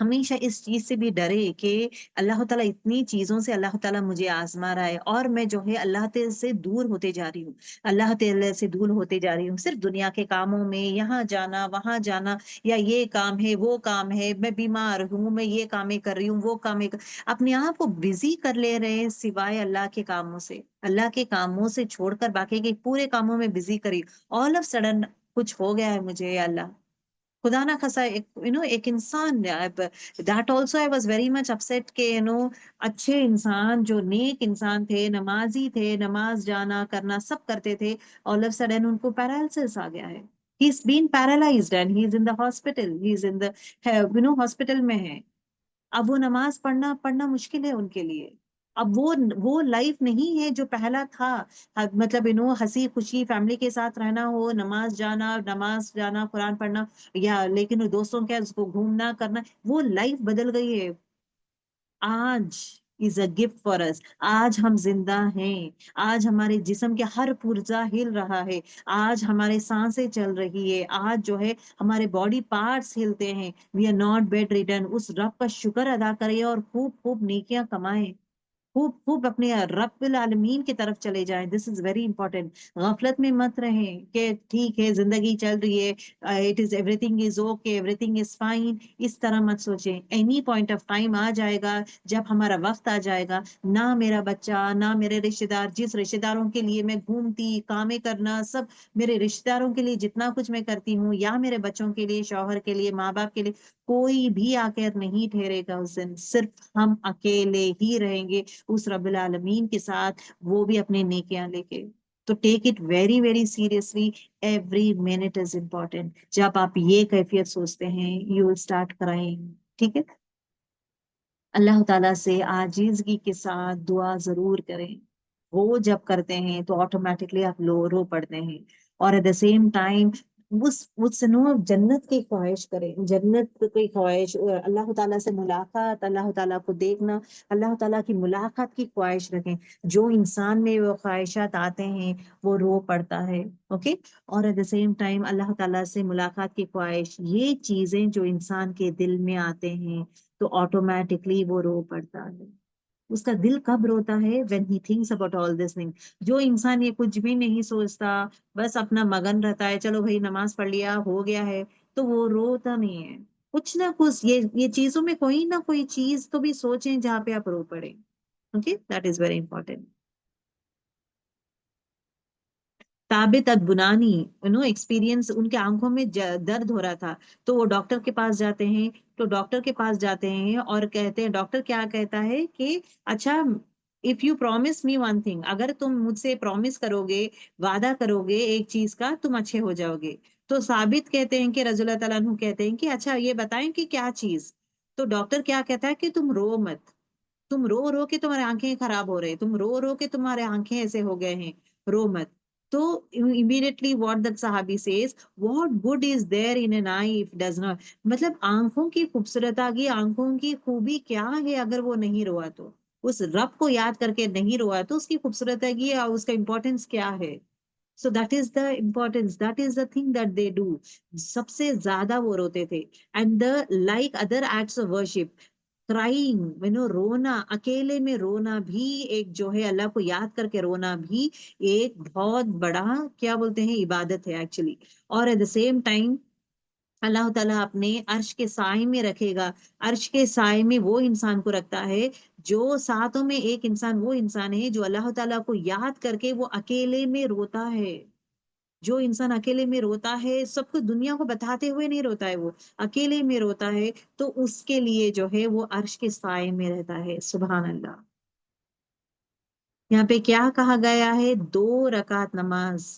ہمیشہ اس چیز سے بھی ڈرے کہ اللہ تعالیٰ اتنی چیزوں سے اللہ تعالیٰ مجھے آزما رہا ہے، اور میں جو ہے اللہ تعالیٰ سے دور ہوتے جا رہی ہوں، اللہ تعالیٰ سے دور ہوتے جا رہی ہوں، صرف دنیا کے کاموں میں یہاں جانا وہاں جانا، یا یہ کام ہے وہ کام ہے، میں بیمار ہوں میں یہ کامیں کر رہی ہوں وہ کامیں اپنے آپ کو بزی کر لے رہے ہیں سوائے اللہ کے کاموں سے، اللہ کے کاموں سے چھوڑ کر باقی کے پورے کاموں میں بزی کری، آل آف سڈن کچھ ہو گیا ہے مجھے یا اللہ، خدا نہ خاصا ایک انسان، that also I was very much upset کہ اچھے انسان جو نیک انسان تھے، نمازی تھے، نماز جانا کرنا سب کرتے تھے، آل آف سڈن ان کو پیرالسس آ گیا ہے، he is been paralysed and he is in the hospital, he is in the hospital میں ہے، اب وہ نماز پڑھنا مشکل ہے ان کے لیے، اب وہ لائف نہیں ہے جو پہلا تھا، مطلب ہنسی خوشی فیملی کے ساتھ رہنا ہو، نماز جانا قرآن پڑھنا، یا لیکن دوستوں کے اس کو گھومنا کرنا، وہ لائف بدل گئی ہے، آج از اے گفٹ فار اس، آج ہم زندہ ہیں، آج ہمارے جسم کے ہر پرزا ہل رہا ہے، آج ہمارے سانسیں چل رہی ہے، آج جو ہے ہمارے باڈی پارٹس ہلتے ہیں، we are not bedridden, اس رب کا شکر ادا کریں اور خوب خوب نیکیاں کمائیں، خوب خوب اپنے رب العالمین کی طرف چلے جائیں، دس از ویری امپورٹینٹ، غفلت میں مت رہیں کہ ٹھیک ہے زندگی چل رہی ہے، it is everything is okay, everything is fine, اس طرح مت سوچیں، اینی پوائنٹ آف ٹائم آ جائے گا، جب ہمارا وقت آ جائے گا، نہ میرا بچہ نہ میرے رشتے دار، جس رشتے داروں کے لیے میں گھومتی کامیں کرنا سب، میرے رشتے داروں کے لیے جتنا کچھ میں کرتی ہوں، یا میرے بچوں کے لیے، شوہر کے لیے، ماں باپ کے لیے، کوئی بھی آ کر نہیں ٹھہرے گا اس دن، صرف ہم اکیلے ہی رہیں گے اس رب العالمین کے ساتھ، وہ بھی اپنے نیکیاں لے کے، تو take it very very seriously, every minute is important, جب آپ یہ کیفیت سوچتے ہیں یو ول اسٹارٹ کرائنگ، ٹھیک ہے، اللہ تعالیٰ سے عاجزگی کے ساتھ دعا ضرور کریں، وہ جب کرتے ہیں تو آٹومیٹکلی آپ رو پڑتے ہیں، اور ایٹ دا سیم ٹائم اس جنت کی خواہش کریں، جنت کی خواہش، اللہ تعالیٰ سے ملاقات، اللہ تعالیٰ کو دیکھنا، اللہ تعالیٰ کی ملاقات کی خواہش رکھیں، جو انسان میں وہ خواہشات آتے ہیں وہ رو پڑتا ہے، اوکے، اور ایٹ دا سیم ٹائم اللہ تعالیٰ سے ملاقات کی خواہش، یہ چیزیں جو انسان کے دل میں آتے ہیں تو آٹومیٹکلی وہ رو پڑتا ہے، اس کا دل کب روتا ہے when he thinks about all this thing، جو انسان یہ کچھ بھی نہیں سوچتا، بس اپنا مگن رہتا ہے، چلو بھائی نماز پڑھ لیا ہو گیا ہے، تو وہ روتا نہیں ہے، کچھ نہ کچھ یہ چیزوں میں کوئی نہ کوئی چیز تو بھی سوچیں جہاں پہ آپ رو پڑے، okay, that is very important. ثابت بنانی ایکسپیرینس، ان کے آنکھوں میں درد ہو رہا تھا، تو وہ ڈاکٹر کے پاس جاتے ہیں، تو ڈاکٹر کے پاس جاتے ہیں اور کہتے ہیں، ڈاکٹر کیا کہتا ہے کہ اچھا، if you promise me one thing, اگر تم مجھ سے پرومس کرو گے، وعدہ کرو گے ایک چیز کا، تم اچھے ہو جاؤ گے، تو ثابت کہتے ہیں کہ رضی اللہ تعالیٰ عنہ کہتے ہیں کہ اچھا یہ بتائیں کہ کیا چیز، تو ڈاکٹر کیا کہتا ہے کہ تم رو مت، تم رو رو کے تمہارے آنکھیں خراب ہو رہے، تم رو رو کے تمہارے آنکھیں ایسے ہو گئے ہیں، رو مت، تو immediately what that صحابی says, what good is there in an eye if does not، مطلب آنکھوں کی خوبصورت آگی، آنکھوں کی خوبی کیا ہے اگر وہ نہیں روا تو، اس رب کو یاد کر کے نہیں روا تو اس کی خوبصورت آگی اور اس کا امپورٹینس کیا ہے، so that is the importance, that is the thing that they do, سب سے زیادہ وہ روتے تھے، and the like other acts of worship, crying, رونا، اکیلے میں رونا بھی ایک جو ہے اللہ کو یاد کر کے رونا بھی ایک بہت بڑا کیا بولتے ہیں عبادت ہے ایکچولی، اور ایٹ دا سیم ٹائم اللہ تعالیٰ اپنے عرش کے سائے میں رکھے گا، عرش کے سائے میں وہ انسان کو رکھتا ہے جو ساتوں میں ایک انسان، وہ انسان ہے جو اللہ تعالیٰ کو یاد کر کے وہ اکیلے میں روتا ہے، جو انسان اکیلے میں روتا ہے، سب کو دنیا کو بتاتے ہوئے نہیں روتا ہے، وہ اکیلے میں روتا ہے، تو اس کے لیے جو ہے وہ عرش کے سائے میں رہتا ہے، سبحان اللہ۔ یہاں پہ کیا کہا گیا ہے؟ 2 رکعت نماز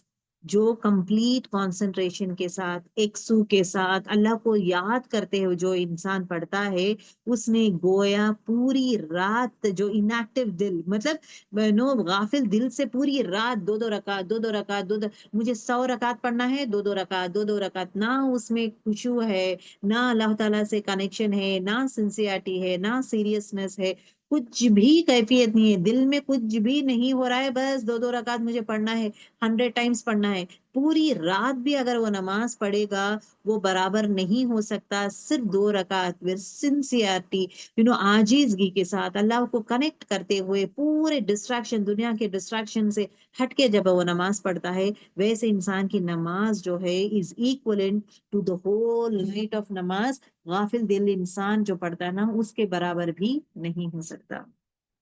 جو کمپلیٹ کانسنٹریشن کے ساتھ، ایک سو کے ساتھ اللہ کو یاد کرتے ہوئے جو انسان پڑھتا ہے، اس نے گویا پوری رات، جو انیکٹو دل، مطلب غافل دل سے پوری رات 2 2 رکعت، 2 2 رکعت، مجھے 100 رکعت پڑھنا ہے، 2 2 رکعت، 2 2 رکعت، نہ اس میں خشوع ہے، نہ اللہ تعالیٰ سے کنیکشن ہے، نہ سنسیئرٹی ہے، نہ سیریسنس ہے، کچھ بھی کیفیت نہیں ہے، دل میں کچھ بھی نہیں ہو رہا ہے، بس 2 2 رکعت مجھے پڑھنا ہے، 100 ٹائمز پڑھنا ہے، پوری رات بھی اگر وہ نماز پڑھے گا وہ برابر نہیں ہو سکتا. صرف 2 رکعت with sincerity, عاجزگی کے ساتھ اللہ کو کنیکٹ کرتے ہوئے پورے ڈسٹریکشن، دنیا کے ڈسٹریکشن سے ہٹ کے جب وہ نماز پڑھتا ہے، ویسے انسان کی نماز جو ہے is equivalent to the whole night of نماز. غافل دل انسان جو پڑھتا ہے نا اس کے برابر بھی نہیں ہو سکتا.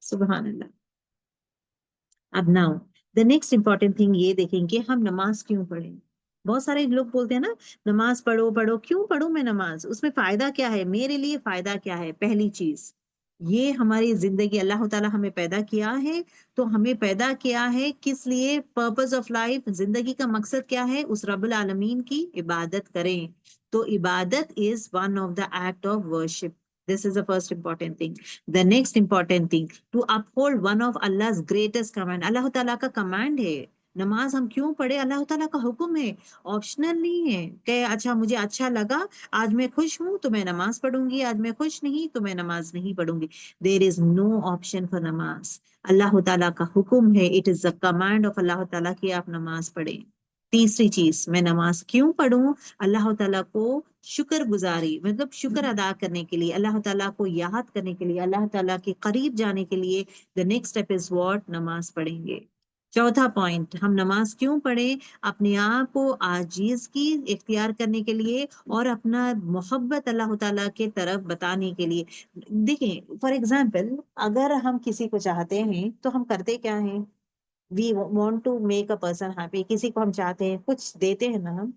سبحان اللہ. اب now the next important thing یہ دیکھیں کہ ہم نماز کیوں پڑھیں. بہت سارے لوگ بولتے ہیں نا نماز پڑھو پڑھو، کیوں پڑھوں میں نماز، اس میں فائدہ کیا ہے، میرے لیے فائدہ کیا ہے. پہلی چیز یہ ہماری زندگی، اللہ تعالیٰ ہمیں پیدا کیا ہے تو ہمیں پیدا کیا ہے کس لیے، پرپز آف لائف، زندگی کا مقصد کیا ہے، اس رب العالمین کی عبادت کریں. تو عبادت is one of the act of worship. This is the first important thing. The next important thing, to uphold one of Allah's greatest command. اللہ تعالیٰ کا کمانڈ ہے. نماز ہم کیوں پڑھے، اللہ تعالیٰ کا حکم ہے، آپشنل نہیں ہے کہ اچھا مجھے اچھا لگا، آج میں خوش ہوں تو میں نماز پڑھوں گی، آج میں خوش نہیں تو میں نماز نہیں پڑھوں گی. There is no option for نماز. اللہ تعالیٰ کا حکم ہے. It is the command of اللہ تعالیٰ کہ آپ نماز پڑھیں. تیسری چیز، میں نماز کیوں پڑھوں، اللہ تعالیٰ کو شکر گزاری، مطلب شکر ادا کرنے کے لیے، اللہ تعالیٰ کو یاد کرنے کے لیے، اللہ تعالیٰ کے قریب جانے کے لیے. the next step is what، نماز پڑھیں گے. چوتھا پوائنٹ، ہم نماز کیوں پڑھیں، اپنے آپ کو عاجزی اختیار کرنے کے لیے اور اپنا محبت اللہ تعالیٰ کے طرف بتانے کے لیے. دیکھیں فار ایگزامپل اگر ہم کسی کو چاہتے ہیں تو ہم کرتے کیا ہیں، we want to make a person happy. کسی کو ہم چاہتے ہیں، کچھ دیتے ہیں نا، ہم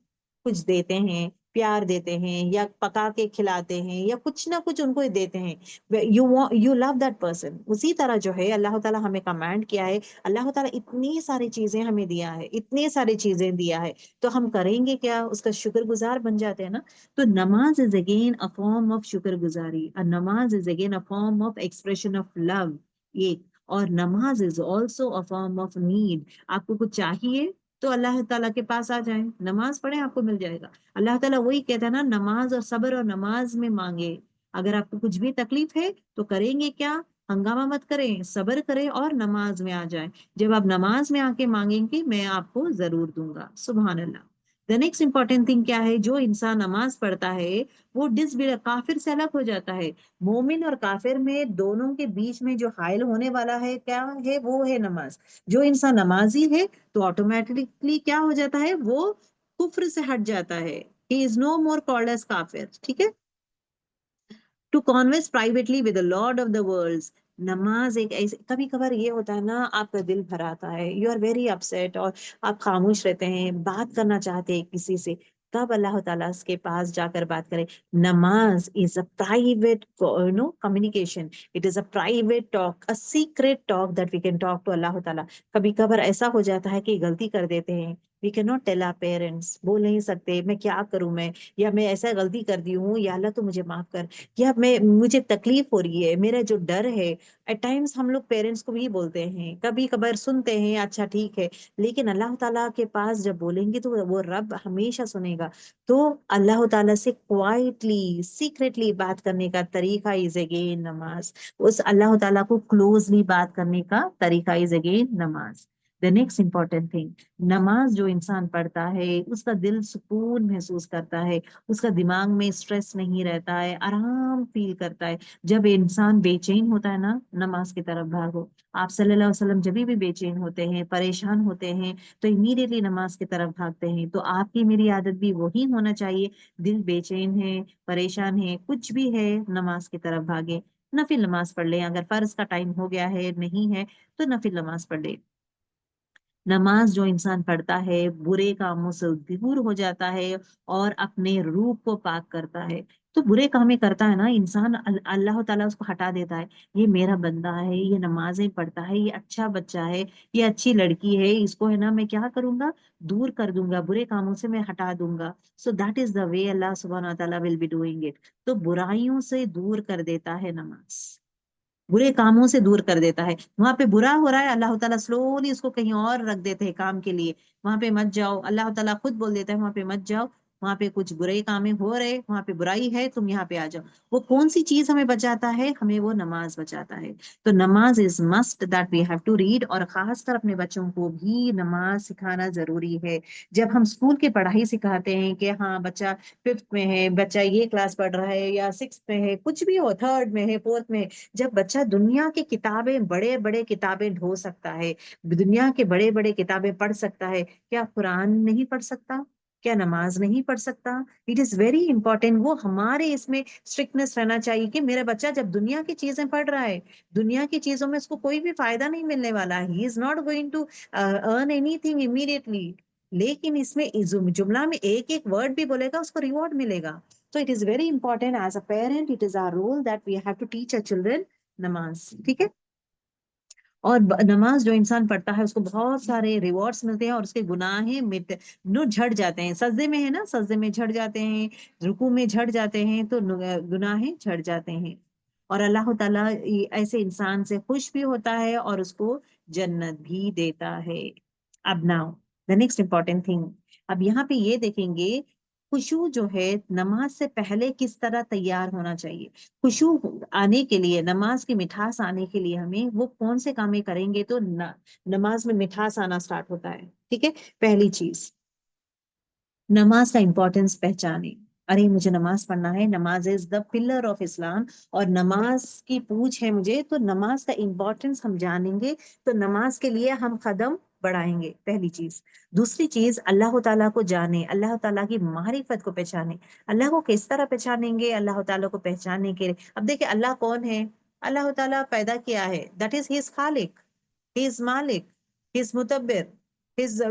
کچھ دیتے ہیں، پیار دیتے ہیں یا پکا کے کھلاتے ہیں یا کچھ نہ کچھ ان کو دیتے ہیں. You love that person. اسی طرح جو ہے اللہ تعالیٰ ہمیں کمانڈ کیا ہے، اللہ تعالیٰ اتنی ساری چیزیں ہمیں دیا ہے، اتنی ساری چیزیں دیا ہے، تو ہم کریں گے کیا، اس کا شکر گزار بن جاتے ہیں نا. تو نماز is again a form of شکر گزاری، نماز is again a form of expression of love. یہ اور نماز is also a form of need. آپ کو کچھ چاہیے تو اللہ تعالیٰ کے پاس آ جائیں، نماز پڑھیں، آپ کو مل جائے گا. اللہ تعالیٰ وہی کہتا ہے نا، نماز اور صبر اور نماز میں مانگے. اگر آپ کو کچھ بھی تکلیف ہے تو کریں گے کیا، ہنگامہ مت کریں، صبر کریں اور نماز میں آ جائیں. جب آپ نماز میں آ کے مانگیں گے میں آپ کو ضرور دوں گا. سبحان اللہ. دا نیکسٹ امپورٹینٹ تھنگ کیا ہے، جو انسان نماز پڑھتا ہے وہ کافر سے الگ ہو جاتا ہے. مومن اور کافر میں دونوں کے بیچ میں جو حائل ہونے والا ہے کیا ہے، وہ ہے نماز. جو انسان نمازی ہے تو آٹومیٹکلی کیا ہو جاتا ہے، وہ کفر سے ہٹ جاتا ہے. He is no more called as کافر. ٹھیک ہے. To converse privately with the Lord of the worlds. نماز ایک ایسے، کبھی کبھار یہ ہوتا ہے نا آپ کا دل بھر آتا ہے، یو آر ویری اپسیٹ اور آپ خاموش رہتے ہیں، بات کرنا چاہتے ہیں کسی سے، تب اللہ تعالیٰ کے پاس جا کر بات کریں. نماز is a private communication. It is a private talk, a secret talk that we can talk to Allah تعالیٰ. کبھی کبھار ایسا ہو جاتا ہے کہ غلطی کر دیتے ہیں، we can not tell our parents, بول نہیں سکتے میں کیا کروں، میں یا میں ایسا غلطی کر دی ہوں، یا اللہ تو مجھے معاف کر، یا مجھے تکلیف ہو رہی ہے، میرا جو ڈر ہے. ایٹ ٹائمس ہم لوگ پیرنٹس کو بھی بولتے ہیں، کبھی کبھار سنتے ہیں اچھا ٹھیک ہے، لیکن اللہ تعالیٰ کے پاس جب بولیں گے تو وہ رب ہمیشہ سنے گا. تو اللہ تعالیٰ سے کوائٹلی سیکریٹلی بات کرنے کا طریقہ از اگین نماز. اس اللہ تعالیٰ کو کلوزلی بات کرنے کا طریقہ از اگین نماز. The next important thing، نماز جو انسان پڑھتا ہے اس کا دل سکون محسوس کرتا ہے، اس کا دماغ میں اسٹریس نہیں رہتا ہے، آرام فیل کرتا ہے. جب انسان بے چین ہوتا ہے نا، نماز کی طرف بھاگو. آپ صلی اللہ علیہ وسلم جب بھی بے چین ہوتے ہیں، پریشان ہوتے ہیں تو امیڈیٹلی نماز کی طرف بھاگتے ہیں. تو آپ کی میری عادت بھی وہی ہونا چاہیے. دل بے چین ہے، پریشان ہے، کچھ بھی ہے، نماز کی طرف بھاگے. نفل نماز پڑھ لیں، اگر فرض کا ٹائم ہو گیا ہے نہیں ہے تو نفل نماز پڑھ لیں. نماز جو انسان پڑھتا ہے برے کاموں سے دور ہو جاتا ہے اور اپنے روح کو پاک کرتا ہے. تو برے کامیں کرتا ہے نا انسان، اللہ تعالیٰ اس کو ہٹا دیتا ہے. یہ میرا بندہ ہے، یہ نمازیں پڑھتا ہے، یہ اچھا بچہ ہے، یہ اچھی لڑکی ہے، اس کو ہے نا میں کیا کروں گا، دور کر دوں گا، برے کاموں سے میں ہٹا دوں گا. سو دیٹ از دا وے اللہ سبحانہ تعالیٰ ول بی ڈوئنگ اٹ. تو برائیوں سے دور کر دیتا ہے نماز، برے کاموں سے دور کر دیتا ہے. وہاں پہ برا ہو رہا ہے، اللہ تعالیٰ سلولی اس کو کہیں اور رکھ دیتے ہیں کام کے لیے. وہاں پہ مت جاؤ، اللہ تعالیٰ خود بول دیتا ہے وہاں پہ مت جاؤ، وہاں پہ کچھ برے کام ہو رہے، وہاں پہ برائی ہے، تم یہاں پہ آ جاؤ. وہ کون سی چیز ہمیں بچاتا ہے؟ ہمیں وہ نماز بچاتا ہے. تو نماز is must that we have to read, اور خاص کر اپنے بچوں کو بھی نماز سکھانا ضروری ہے. جب ہم اسکول کی پڑھائی سکھاتے ہیں کہ ہاں بچہ 5th میں ہے، بچہ یہ کلاس پڑھ رہا ہے، یا 6th میں ہے، کچھ بھی ہو، 3rd میں ہے، 4th میں ہے، جب بچہ دنیا کی کتابیں، بڑے بڑے کتابیں ڈھو سکتا ہے، دنیا کے بڑے بڑے کتابیں پڑھ سکتا ہے، کیا قرآن نہیں پڑھ سکتا؟ کیا نماز نہیں پڑھ سکتا؟ It is very important. وہ ہمارے اس میں اسٹرکٹنس رہنا چاہیے کہ میرا بچہ جب دنیا کی چیزیں پڑھ رہا ہے، دنیا کی چیزوں میں اس کو کوئی بھی فائدہ نہیں ملنے والا ہے. He is not going to earn anything immediately, لیکن اس میں جملہ میں ایک ایک ورڈ بھی بولے گا، اس کو ریوارڈ ملے گا. تو it is very important as a parent, it is our role that we have to teach our children نماز. ٹھیک ہے. اور نماز جو انسان پڑھتا ہے اس کو بہت سارے ریوارڈس ملتے ہیں، اور اس کے گناہیں جھڑ جاتے ہیں. سجدے میں ہے نا، سجدے میں جھڑ جاتے ہیں، رکوع میں جھڑ جاتے ہیں، تو گناہیں جھڑ جاتے ہیں. اور اللہ تعالیٰ ایسے انسان سے خوش بھی ہوتا ہے اور اس کو جنت بھی دیتا ہے. اب now the next important thing, اب یہاں پہ یہ دیکھیں گے خشوع جو ہے نماز سے پہلے کس طرح تیار ہونا چاہیے. خشوع آنے کے لیے، نماز کی مٹھاس آنے کے لیے ہمیں وہ کون سے کامیں کریں گے تو نماز میں مٹھاس آنا سٹارٹ ہوتا ہے. ٹھیک ہے. پہلی چیز، نماز کا امپورٹینس پہچانے. ارے مجھے نماز پڑھنا ہے، نماز از دا پلر آف اسلام، اور نماز کی پوچھ ہے مجھے، تو نماز کا امپورٹینس ہم جانیں گے تو نماز کے لیے ہم قدم بڑھائیں گے. پہلی چیز. دوسری چیز، اللہ تعالیٰ کو جانے، اللہ تعالیٰ کی معرفت کو پہچانے. اللہ کو کس طرح پہچانیں گے؟ اللہ تعالیٰ کو پہچاننے کے لیے، اب دیکھیں اللہ کون ہے. اللہ تعالیٰ پیدا کیا ہے، دیٹ از ہز خالق، ہز مالک، ہز متبر، ہز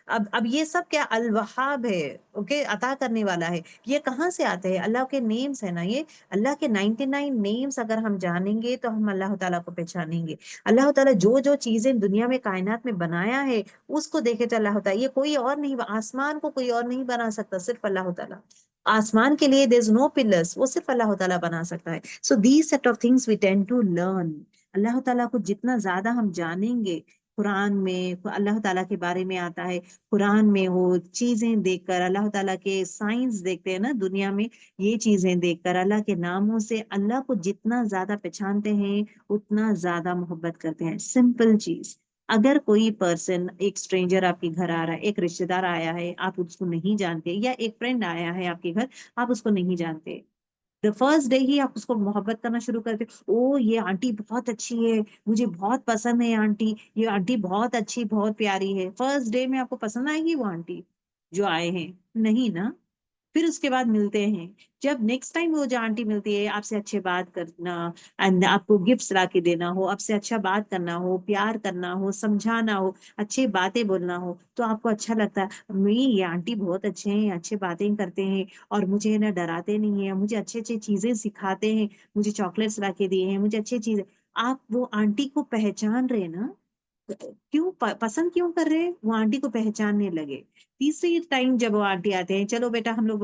اب یہ سب کیا؟ الوہاب ہے. اوکے. عطا کرنے والا ہے. یہ کہاں سے آتے ہیں؟ اللہ کے نیمز ہے نا یہ. اللہ کے 99 نیمز اگر ہم جانیں گے تو ہم اللہ تعالیٰ کو پہچانیں گے. اللہ تعالیٰ جو جو چیزیں دنیا میں، کائنات میں بنایا ہے، اس کو دیکھے تو اللہ تعالیٰ، یہ کوئی اور نہیں، آسمان کو کوئی اور نہیں بنا سکتا، صرف اللہ تعالیٰ. آسمان کے لیے there is no pillars، وہ صرف اللہ تعالیٰ بنا سکتا ہے. So these set of things we tend to learn. اللہ تعالیٰ کو جتنا زیادہ ہم جانیں گے، قرآن میں اللہ تعالیٰ کے بارے میں آتا ہے، قرآن میں وہ چیزیں دیکھ کر، اللہ تعالیٰ کے سائنس دیکھتے ہیں نا دنیا میں، یہ چیزیں دیکھ کر، اللہ کے ناموں سے اللہ کو جتنا زیادہ پہچانتے ہیں اتنا زیادہ محبت کرتے ہیں. سمپل چیز. اگر کوئی پرسن، ایک اسٹرینجر آپ کے گھر آ رہا ہے، ایک رشتے دار آیا ہے، آپ اس کو نہیں جانتے، یا ایک فرینڈ آیا ہے آپ کے گھر، آپ اس کو نہیں جانتے، دا فرسٹ ڈے ہی آپ اس کو محبت کرنا شروع کرتے. او یہ آنٹی بہت اچھی ہے، مجھے بہت پسند ہے آنٹی، یہ آنٹی بہت اچھی، بہت پیاری ہے. فرسٹ ڈے میں آپ کو پسند آئے گی وہ آنٹی جو آئے ہیں؟ نہیں نا. پھر اس کے بعد ملتے ہیں، جب نیکسٹ ٹائم وہ جو آنٹی ملتی ہے، آپ سے اچھے بات کرنا، اینڈ آپ کو گفٹس لا کے دینا ہو، آپ سے اچھا بات کرنا ہو، پیار کرنا ہو، سمجھانا ہو، اچھی باتیں بولنا ہو، تو آپ کو اچھا لگتا ہے. یہ آنٹی بہت اچھے ہیں، اچھے باتیں کرتے ہیں، اور مجھے نا ڈراتے نہیں ہیں، مجھے اچھے اچھے چیزیں سکھاتے ہیں، مجھے چاکلیٹس لا کے دیے ہیں، مجھے اچھی چیزیں. آپ وہ آنٹی کو پہچان رہے نا، کیوں پسند کیوں کر رہے ہیں؟ وہ آنٹی کو پہچاننے لگے. تیسری ٹائم جب وہ آنٹی آتے ہیں، چلو بیٹا ہم لوگ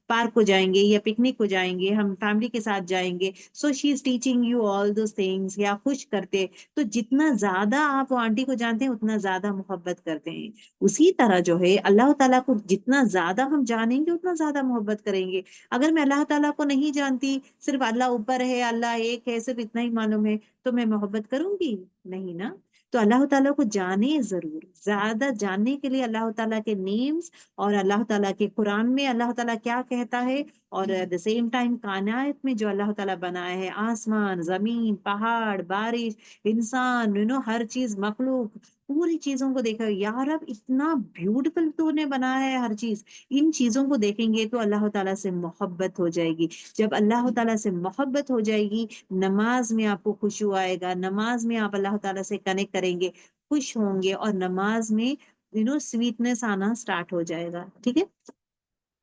پارک کو جائیں گے یا پکنک کو جائیں گے، ہم فیملی کے ساتھ جائیں گے، so she is teaching you all those things, یا خوش کرتے. تو جتنا زیادہ آپ وہ آنٹی کو جانتے ہیں اتنا زیادہ محبت کرتے ہیں. اسی طرح جو ہے اللہ تعالیٰ کو جتنا زیادہ ہم جانیں گے اتنا زیادہ محبت کریں گے. اگر میں اللہ تعالیٰ کو نہیں جانتی، صرف اللہ اوپر ہے، اللہ ایک ہے، صرف اتنا ہی معلوم ہے، تو میں محبت کروں گی؟ نہیں نا. تو اللہ تعالیٰ کو جانے ضرور، زیادہ جاننے کے لیے اللہ تعالیٰ کے نیمز، اور اللہ تعالیٰ کے قرآن میں اللہ تعالیٰ کیا کہتا ہے، اور دا سیم ٹائم کائنات میں جو اللہ تعالیٰ بنایا ہے، آسمان، زمین، پہاڑ، بارش، انسان، ہر چیز، مخلوق، پوری چیزوں کو دیکھا. یا رب اتنا بیوٹیفل تو نے بنایا ہے ہر چیز. ان چیزوں کو دیکھیں گے تو اللہ تعالیٰ سے محبت ہو جائے گی. جب اللہ تعالیٰ سے محبت ہو جائے گی، نماز میں آپ کو خشوع آئے گا، نماز میں آپ اللہ تعالیٰ سے کنیکٹ کریں گے، خوش ہوں گے، اور نماز میں سویٹنس آنا سٹارٹ ہو جائے گا. ٹھیک ہے.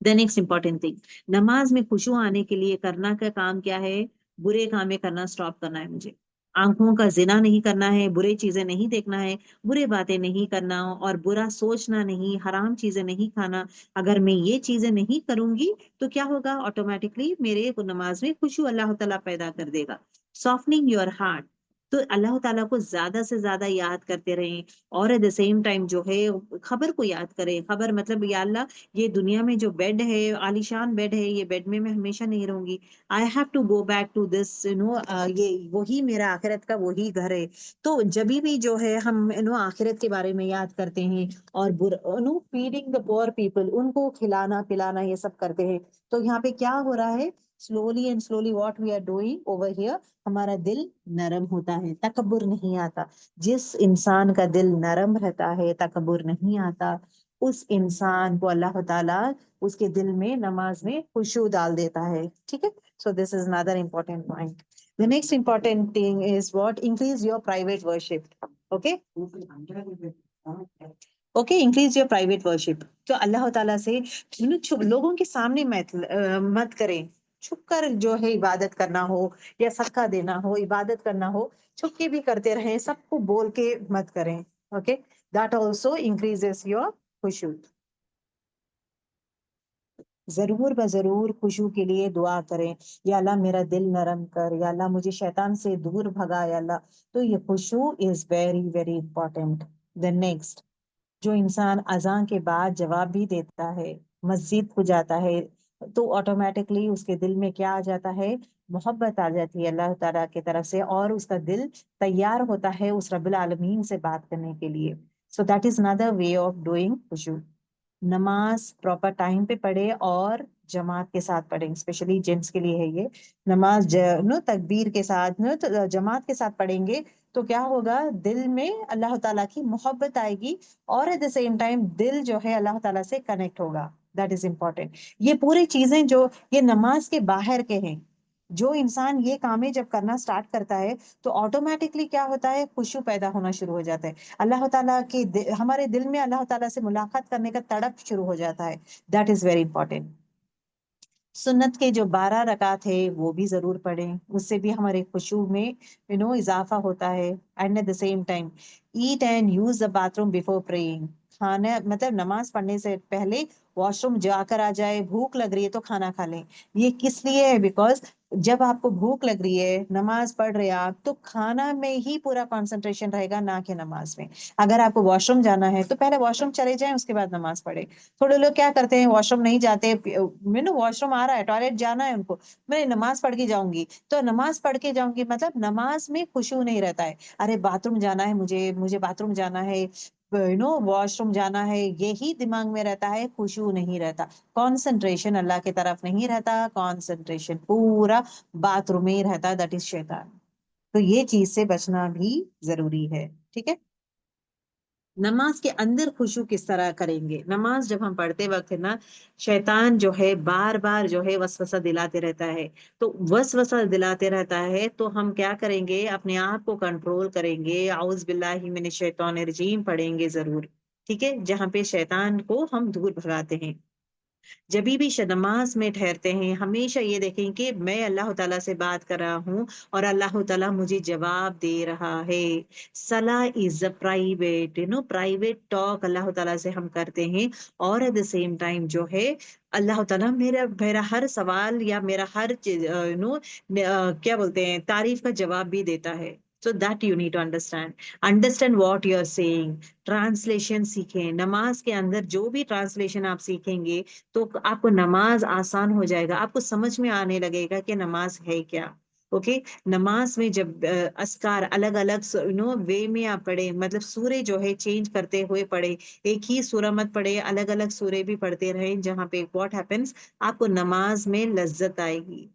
دا نیکسٹ امپورٹینٹ تھنگ، نماز میں خشوع آنے کے لیے کرنا کا کام کیا ہے؟ برے کامیں کرنا سٹاپ کرنا ہے مجھے. آنکھوں کا زنا نہیں کرنا ہے، برے چیزیں نہیں دیکھنا ہے، برے باتیں نہیں کرنا، اور برا سوچنا نہیں، حرام چیزیں نہیں کھانا. اگر میں یہ چیزیں نہیں کروں گی تو کیا ہوگا؟ آٹومیٹکلی میرے نماز میں خشوع اللہ تعالیٰ پیدا کر دے گا. سافٹنگ یور ہارٹ. تو اللہ تعالیٰ کو زیادہ سے زیادہ یاد کرتے رہیں، اور ایٹ دا سیم ٹائم جو ہے خبر کو یاد کریں. خبر مطلب یا اللہ یہ دنیا میں جو بیڈ ہے، عالیشان بیڈ ہے، یہ بیڈ میں ہمیشہ نہیں رہوں گی. I have to go back to this یہ وہی میرا آخرت کا وہی گھر ہے. تو جبھی بھی جو ہے ہم آخرت کے بارے میں یاد کرتے ہیں، اور فیڈنگ دا پور پیپل، ان کو کھلانا پلانا یہ سب کرتے ہیں. تو یہاں پہ کیا ہو رہا ہے؟ Slowly and slowly what we are doing over here, ہمارا دل نرم ہوتا ہے، تکبر نہیں آتا. جس انسان کا دل نرم رہتا ہے، تکبر نہیں آتا، اس انسان کو اللہ تعالیٰ اس کے دل میں نماز میں خشوع ڈال دیتا ہے. ٹھیک ہے. So this is another important point. The next important thing is what? Increase your private worship. Okay. Okay, increase your private worship. تو اللہ تعالیٰ سے لوگوں کے سامنے مت کریں. چھپ کر جو ہے عبادت کرنا ہو، یا صدقہ دینا ہو، عبادت کرنا ہو، چھپ کے بھی کرتے رہیں، سب کو بول کے مت کریں. Okay. That also increases your خشوع. ضرور بضرور خشوع کے لیے دعا کریں، یا اللہ میرا دل نرم کر، یا اللہ مجھے شیطان سے دور بھگا، یا اللہ. تو یہ خشوع is very very important. Then next, جو انسان اذان کے بعد جواب بھی دیتا ہے، مسجد کو جاتا ہے، تو آٹومیٹکلی اس کے دل میں کیا آ جاتا ہے؟ محبت آ جاتی ہے اللہ تعالیٰ کی طرف سے، اور اس کا دل تیار ہوتا ہے اس رب العالمین سے بات کرنے کے لیے. سو that is another way of doing خشوع. نماز پراپر ٹائم پہ پڑھے اور جماعت کے ساتھ پڑھیں، اسپیشلی جینٹس کے لیے ہے یہ. نماز تکبیر کے ساتھ جماعت کے ساتھ پڑھیں گے تو کیا ہوگا؟ دل میں اللہ تعالیٰ کی محبت آئے گی، اور ایٹ دا سیم ٹائم دل جو ہے اللہ تعالیٰ سے کنیکٹ ہوگا. That is important. یہ پوری چیزیں جو یہ نماز کے باہر کے ہیں، جو انسان یہ کامیں جب کرنا سٹارٹ کرتا ہے تو آٹومیٹکلی کیا ہوتا ہے؟ خشوع پیدا ہونا شروع ہو جاتا ہے. اللہ تعالیٰ کی ہمارے دل میں اللہ تعالیٰ سے ملاقات کرنے کا تڑپ شروع ہو جاتا ہے. That is very important. سنت کے جو 12 رکعت ہے وہ بھی ضرور پڑھیں، اس سے بھی ہمارے خشوع میں اضافہ ہوتا ہے. And at the same time eat and use the bathroom before praying. کھانا مطلب نماز پڑھنے سے پہلے واش روم جا کر آ جائے، بھوک لگ رہی ہے تو کھانا کھا لیں. یہ کس لیے ہے؟ بیکاز جب آپ کو بھوک لگ رہی ہے، نماز پڑھ رہے آپ، تو کھانا میں ہی پورا کانسنٹریشن رہے گا، نہ کہ نماز میں. اگر آپ کو واش روم جانا ہے تو پہلے واش روم چلے جائیں، اس کے بعد نماز پڑھیں. تھوڑے لوگ کیا کرتے ہیں، واش روم نہیں جاتے، واش روم آ رہا ہے، ٹوائلٹ جانا ہے ان کو، میں نماز پڑھ کے جاؤں گی. تو نماز پڑھ کے جاؤں گی مطلب نماز میں خشوع نہیں رہتا ہے. ارے باتھ روم جانا ہے، مجھے باتھ روم جانا ہے، واش روم جانا ہے، یہی دماغ میں رہتا ہے، خشوع نہیں رہتا. کانسنٹریشن اللہ کی طرف نہیں رہتا، کانسنٹریشن پورا باتھ روم میں ہی رہتا ہے. دیٹ از شیطان. تو یہ چیز سے بچنا بھی ضروری ہے. ٹھیک ہے. نماز کے اندر خشوع کس طرح کریں گے؟ نماز جب ہم پڑھتے وقت نا، شیطان جو ہے بار بار جو ہے وسوسہ دلاتے رہتا ہے. تو وسوسہ دلاتے رہتا ہے تو ہم کیا کریں گے؟ اپنے آپ کو کنٹرول کریں گے، اعوذ باللہ من الشیطان الرجیم پڑھیں گے ضرور. ٹھیک ہے. جہاں پہ شیطان کو ہم دور بھگاتے ہیں. جبھی بھی نماز میں ٹھہرتے ہیں ہمیشہ یہ دیکھیں کہ میں اللہ تعالیٰ سے بات کر رہا ہوں اور اللہ تعالیٰ مجھے جواب دے رہا ہے. صلاح از اے پرائیویٹ پرائیویٹ ٹاک اللہ تعالیٰ سے ہم کرتے ہیں، اور ایٹ دا سیم ٹائم جو ہے اللہ تعالیٰ میرا ہر سوال یا میرا ہر چیز کیا بولتے ہیں تعریف کا جواب بھی دیتا ہے. So that you need to understand what you are saying. Translation سیکھیں. نماز کے اندر جو بھی ٹرانسلیشن آپ سیکھیں گے تو آپ کو نماز آسان ہو جائے گا، آپ کو سمجھ میں آنے لگے گا کہ نماز ہے کیا. اوکے. نماز میں جب اذکار الگ الگ وے میں آپ پڑھیں، مطلب سورے جو ہے چینج کرتے ہوئے پڑھے، ایک ہی سورہ مت پڑھے، الگ الگ سورے بھی پڑھتے رہیں، جہاں پہ واٹ ہیپنس آپ کو نماز میں لذت آئے گی.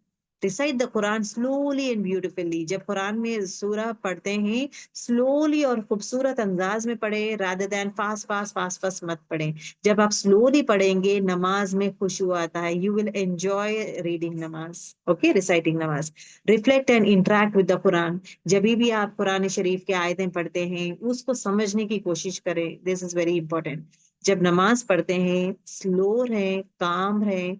Recite the Quran slowly and beautifully. جب قرآن میں سورہ پڑھتے ہیں سلولی اور خوبصورت انداز میں پڑھیں، رادر دین فاسٹ مت پڑھیں. جب آپ سلولی پڑھیں گے نماز میں خشوع آتا ہے. یو ول انجوائے ریڈنگ نماز. اوکے. ریسائٹنگ نماز. Reflect and interact with the Quran. جبھی بھی آپ قرآن شریف کے آیتیں پڑھتے ہیں اس کو سمجھنے کی کوشش کریں. دس از ویری امپورٹینٹ. جب نماز پڑھتے ہیں سلو رہیں، کام رہیں،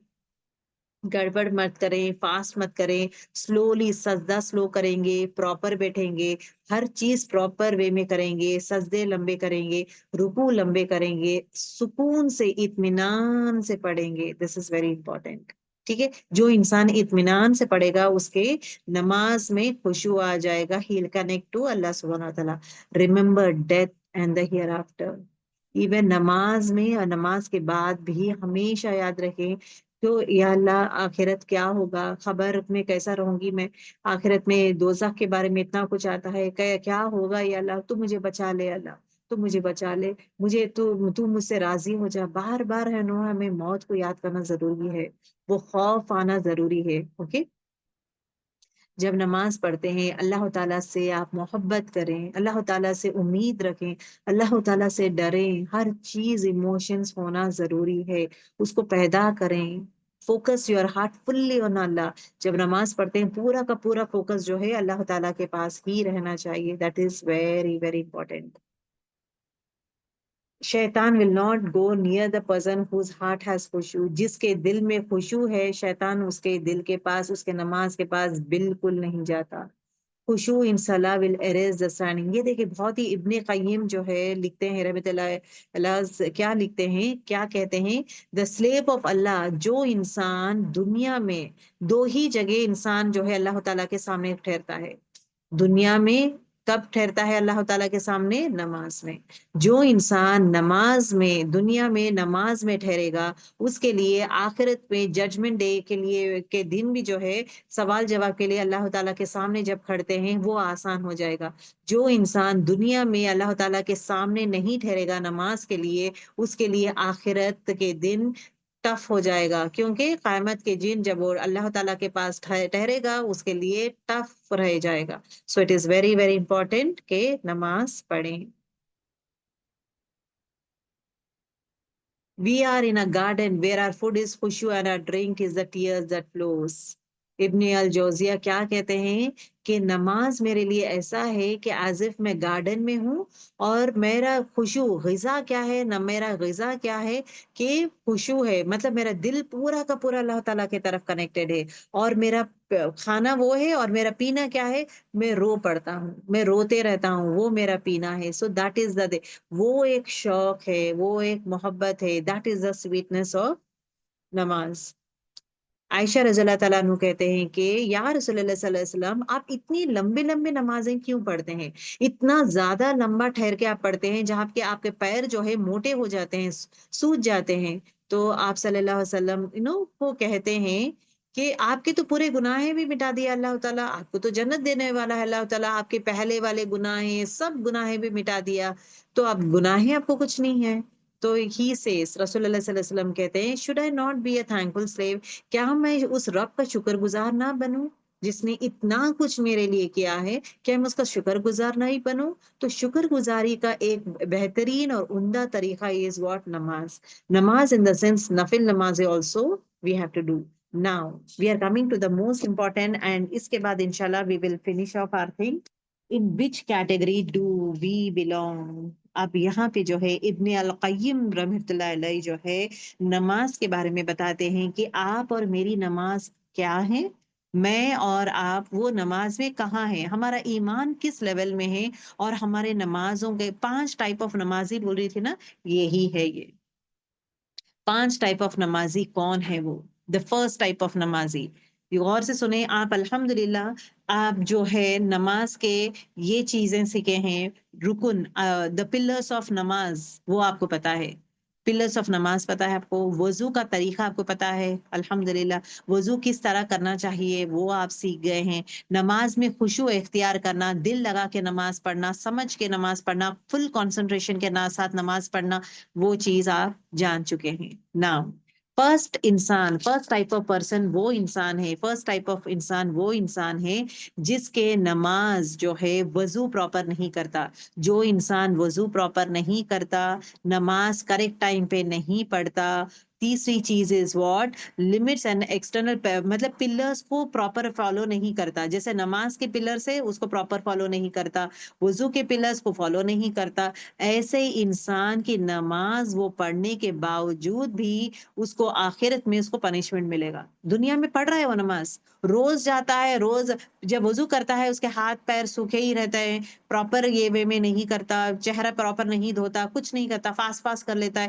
گڑبڑ مت کریں، فاسٹ مت کریں. سلولی سجدہ سلو کریں گے، پراپر بیٹھیں گے، ہر چیز پراپر وے میں کریں گے، سجدے لمبے کریں گے، رکوع لمبے کریں گے، سکون سے اطمینان سے پڑھیں گے. دس از ویری امپورٹینٹ. ٹھیک ہے، جو انسان اطمینان سے پڑھے گا اس کے نماز میں خشوع آ جائے گا. ہی ول کنیکٹ ٹو اللہ سبحانہ وتعالیٰ. Remember death and the hereafter. Even نماز میں اور نماز کے بعد بھی ہمیشہ یاد رکھیں تو یا اللہ آخرت کیا ہوگا، خبر میں کیسا رہوں گی میں آخرت میں، دوزخ کے بارے میں اتنا کچھ آتا ہے، کیا ہوگا یا اللہ تو مجھے بچا لے، اللہ تو مجھے بچا لے، مجھے تو مجھ سے راضی ہو جا. بار بار ہے نو ہمیں موت کو یاد کرنا ضروری ہے، وہ خوف آنا ضروری ہے. اوکے، جب نماز پڑھتے ہیں اللہ تعالیٰ سے آپ محبت کریں، اللہ تعالیٰ سے امید رکھیں، اللہ تعالیٰ سے ڈریں. ہر چیز ایموشنز ہونا ضروری ہے، اس کو پیدا کریں. فوکس یور ہارٹ فلی آن اللہ. جب نماز پڑھتے ہیں پورا کا پورا فوکس جو ہے اللہ تعالیٰ کے پاس ہی رہنا چاہیے. That is very very important. شیطان will not go near the person whose heart has خشوع. جس کے دل میں خشوع ہے شیطان اس کے دل کے پاس، اس کے نماز کے پاس بالکل نہیں جاتا. خشوع ان صلاح ول اریز دا سائننگ. یہ دیکھیں بہت ہی ابن قیم جو ہے لکھتے ہیں رحمۃ اللہ کیا لکھتے ہیں، کیا کہتے ہیں، دا سلیو آف اللہ. جو انسان دنیا میں دو ہی جگہ انسان جو ہے اللہ تعالیٰ کے سامنے ٹھہرتا ہے دنیا میں. کب ٹھہرتا ہے اللہ تعالیٰ کے سامنے؟ نماز میں. جو انسان نماز میں دنیا میں نماز میں ٹھہرے گا اس کے لیے آخرت میں ججمنٹ ڈے کے لیے کے دن بھی جو ہے سوال جواب کے لیے اللہ تعالیٰ کے سامنے جب کھڑتے ہیں وہ آسان ہو جائے گا. جو انسان دنیا میں اللہ تعالیٰ کے سامنے نہیں ٹھہرے گا نماز کے لیے اس کے لیے آخرت کے دن ٹف ہو جائے گا، کیونکہ قیامت کے دن جب وہ اللہ تعالیٰ کے پاس ٹھہرے گا اس کے لیے ٹف رہ جائے گا. So it is very very important کہ نماز پڑھیں. We are in a garden where our food is khushu and our drink is the tears that flows. ابن الجوزیہ کیا کہتے ہیں کہ نماز میرے لیے ایسا ہے کہ as if میں گارڈن میں ہوں اور میرا خشوع غذا کیا ہے نہ، میرا غذا کیا ہے کہ خشوع ہے، مطلب میرا دل پورا کا پورا اللہ تعالیٰ کی طرف کنیکٹڈ ہے، اور میرا کھانا وہ ہے اور میرا پینا کیا ہے، میں رو پڑتا ہوں، میں روتے رہتا ہوں، وہ میرا پینا ہے. سو دیٹ از دا وہ ایک شوق ہے، وہ ایک محبت ہے. That is the sweetness of نماز. عائشہ رضی اللہ تعالیٰ عنہ کہتے ہیں کہ یا رسول اللہ صلی اللہ علیہ وسلم آپ اتنی لمبے لمبے نمازیں کیوں پڑھتے ہیں، اتنا زیادہ لمبا ٹھہر کے آپ پڑھتے ہیں جہاں کہ آپ کے پیر جو ہے موٹے ہو جاتے ہیں، سوج جاتے ہیں. تو آپ صلی اللہ علیہ وسلم کو کہتے ہیں کہ آپ کے تو پورے گناہیں بھی مٹا دیا اللہ تعالیٰ، آپ کو تو جنت دینے والا ہے اللہ تعالیٰ، آپ کے پہلے والے گناہیں سب گناہیں بھی مٹا دیا، تو اب گناہیں آپ کو کچھ نہیں ہے. تو ہی سیز رسول اللہ صلی اللہ علیہ وسلم کہتے ہیں should I not be a thankful slave. کیا میں اس رب کا شکر گزار نہ بنوں جس نے اتنا کچھ میرے لیے کیا ہے، کیا میں اس کا شکر گزار نہیں بنوں؟ تو شکر گزاری کا ایک بہترین اور عمدہ طریقہ is what نماز. نماز in the sense نفل نماز also we have to do. Now we are coming to the most important and اس کے بعد انشاءاللہ we will finish off our thing. In which category do we belong. اب یہاں پہ جو ہے ابن القیم رحمۃ اللہ علیہ جو ہے نماز کے بارے میں بتاتے ہیں کہ آپ اور میری نماز کیا ہے، میں اور آپ وہ نماز میں کہاں ہیں، ہمارا ایمان کس لیول میں ہے، اور ہمارے نمازوں کے 5 ٹائپ آف نمازی بول رہی تھی نا، یہی ہے یہ 5 ٹائپ آف نمازی کون ہے وہ. دا فرسٹ ٹائپ آف نمازی، غور سے سنیں آپ، الحمدللہ آپ جو ہے نماز کے یہ چیزیں سیکھے ہیں، رکن دا پلرس آف نماز وہ آپ کو پتا ہے، پلرس آف نماز پتا ہے آپ کو، وضو کا طریقہ آپ کو پتا ہے الحمدللہ، وضو کس طرح کرنا چاہیے وہ آپ سیکھ گئے ہیں. نماز میں خشوع اختیار کرنا، دل لگا کے نماز پڑھنا، سمجھ کے نماز پڑھنا، فل کنسنٹریشن کے ساتھ نماز پڑھنا، وہ چیز آپ جان چکے ہیں. ناؤ فرسٹ انسان، فرسٹ ٹائپ آف پرسن وہ انسان ہے، فرسٹ ٹائپ آف انسان وہ انسان ہے جس کے نماز جو ہے وضو پراپر نہیں کرتا. جو انسان وضو پراپر نہیں کرتا، نماز کریکٹ ٹائم پہ نہیں پڑھتا. تیسری چیز is what, limits and external, مطلب پلرس کو پراپر فالو نہیں کرتا، جیسے نماز کے پلرس ہے اس کو پراپر فالو نہیں کرتا، وضو کے پلرس کو فالو نہیں کرتا. ایسے انسان کی نماز وہ پڑھنے کے باوجود بھی اس کو آخرت میں اس کو پنشمنٹ ملے گا. دنیا میں پڑھ رہا ہے وہ نماز، روز جاتا ہے، روز جب وضو کرتا ہے اس کے ہاتھ پیر سوکھے ہی رہتے ہیں، پراپر یہ وے میں نہیں کرتا، چہرہ پراپر نہیں دھوتا، کچھ نہیں کرتا، فاسٹ فاسٹ کر لیتا ہے،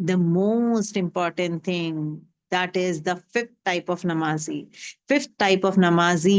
the most important thing, that is the fifth type of namazi. Fifth type of namazi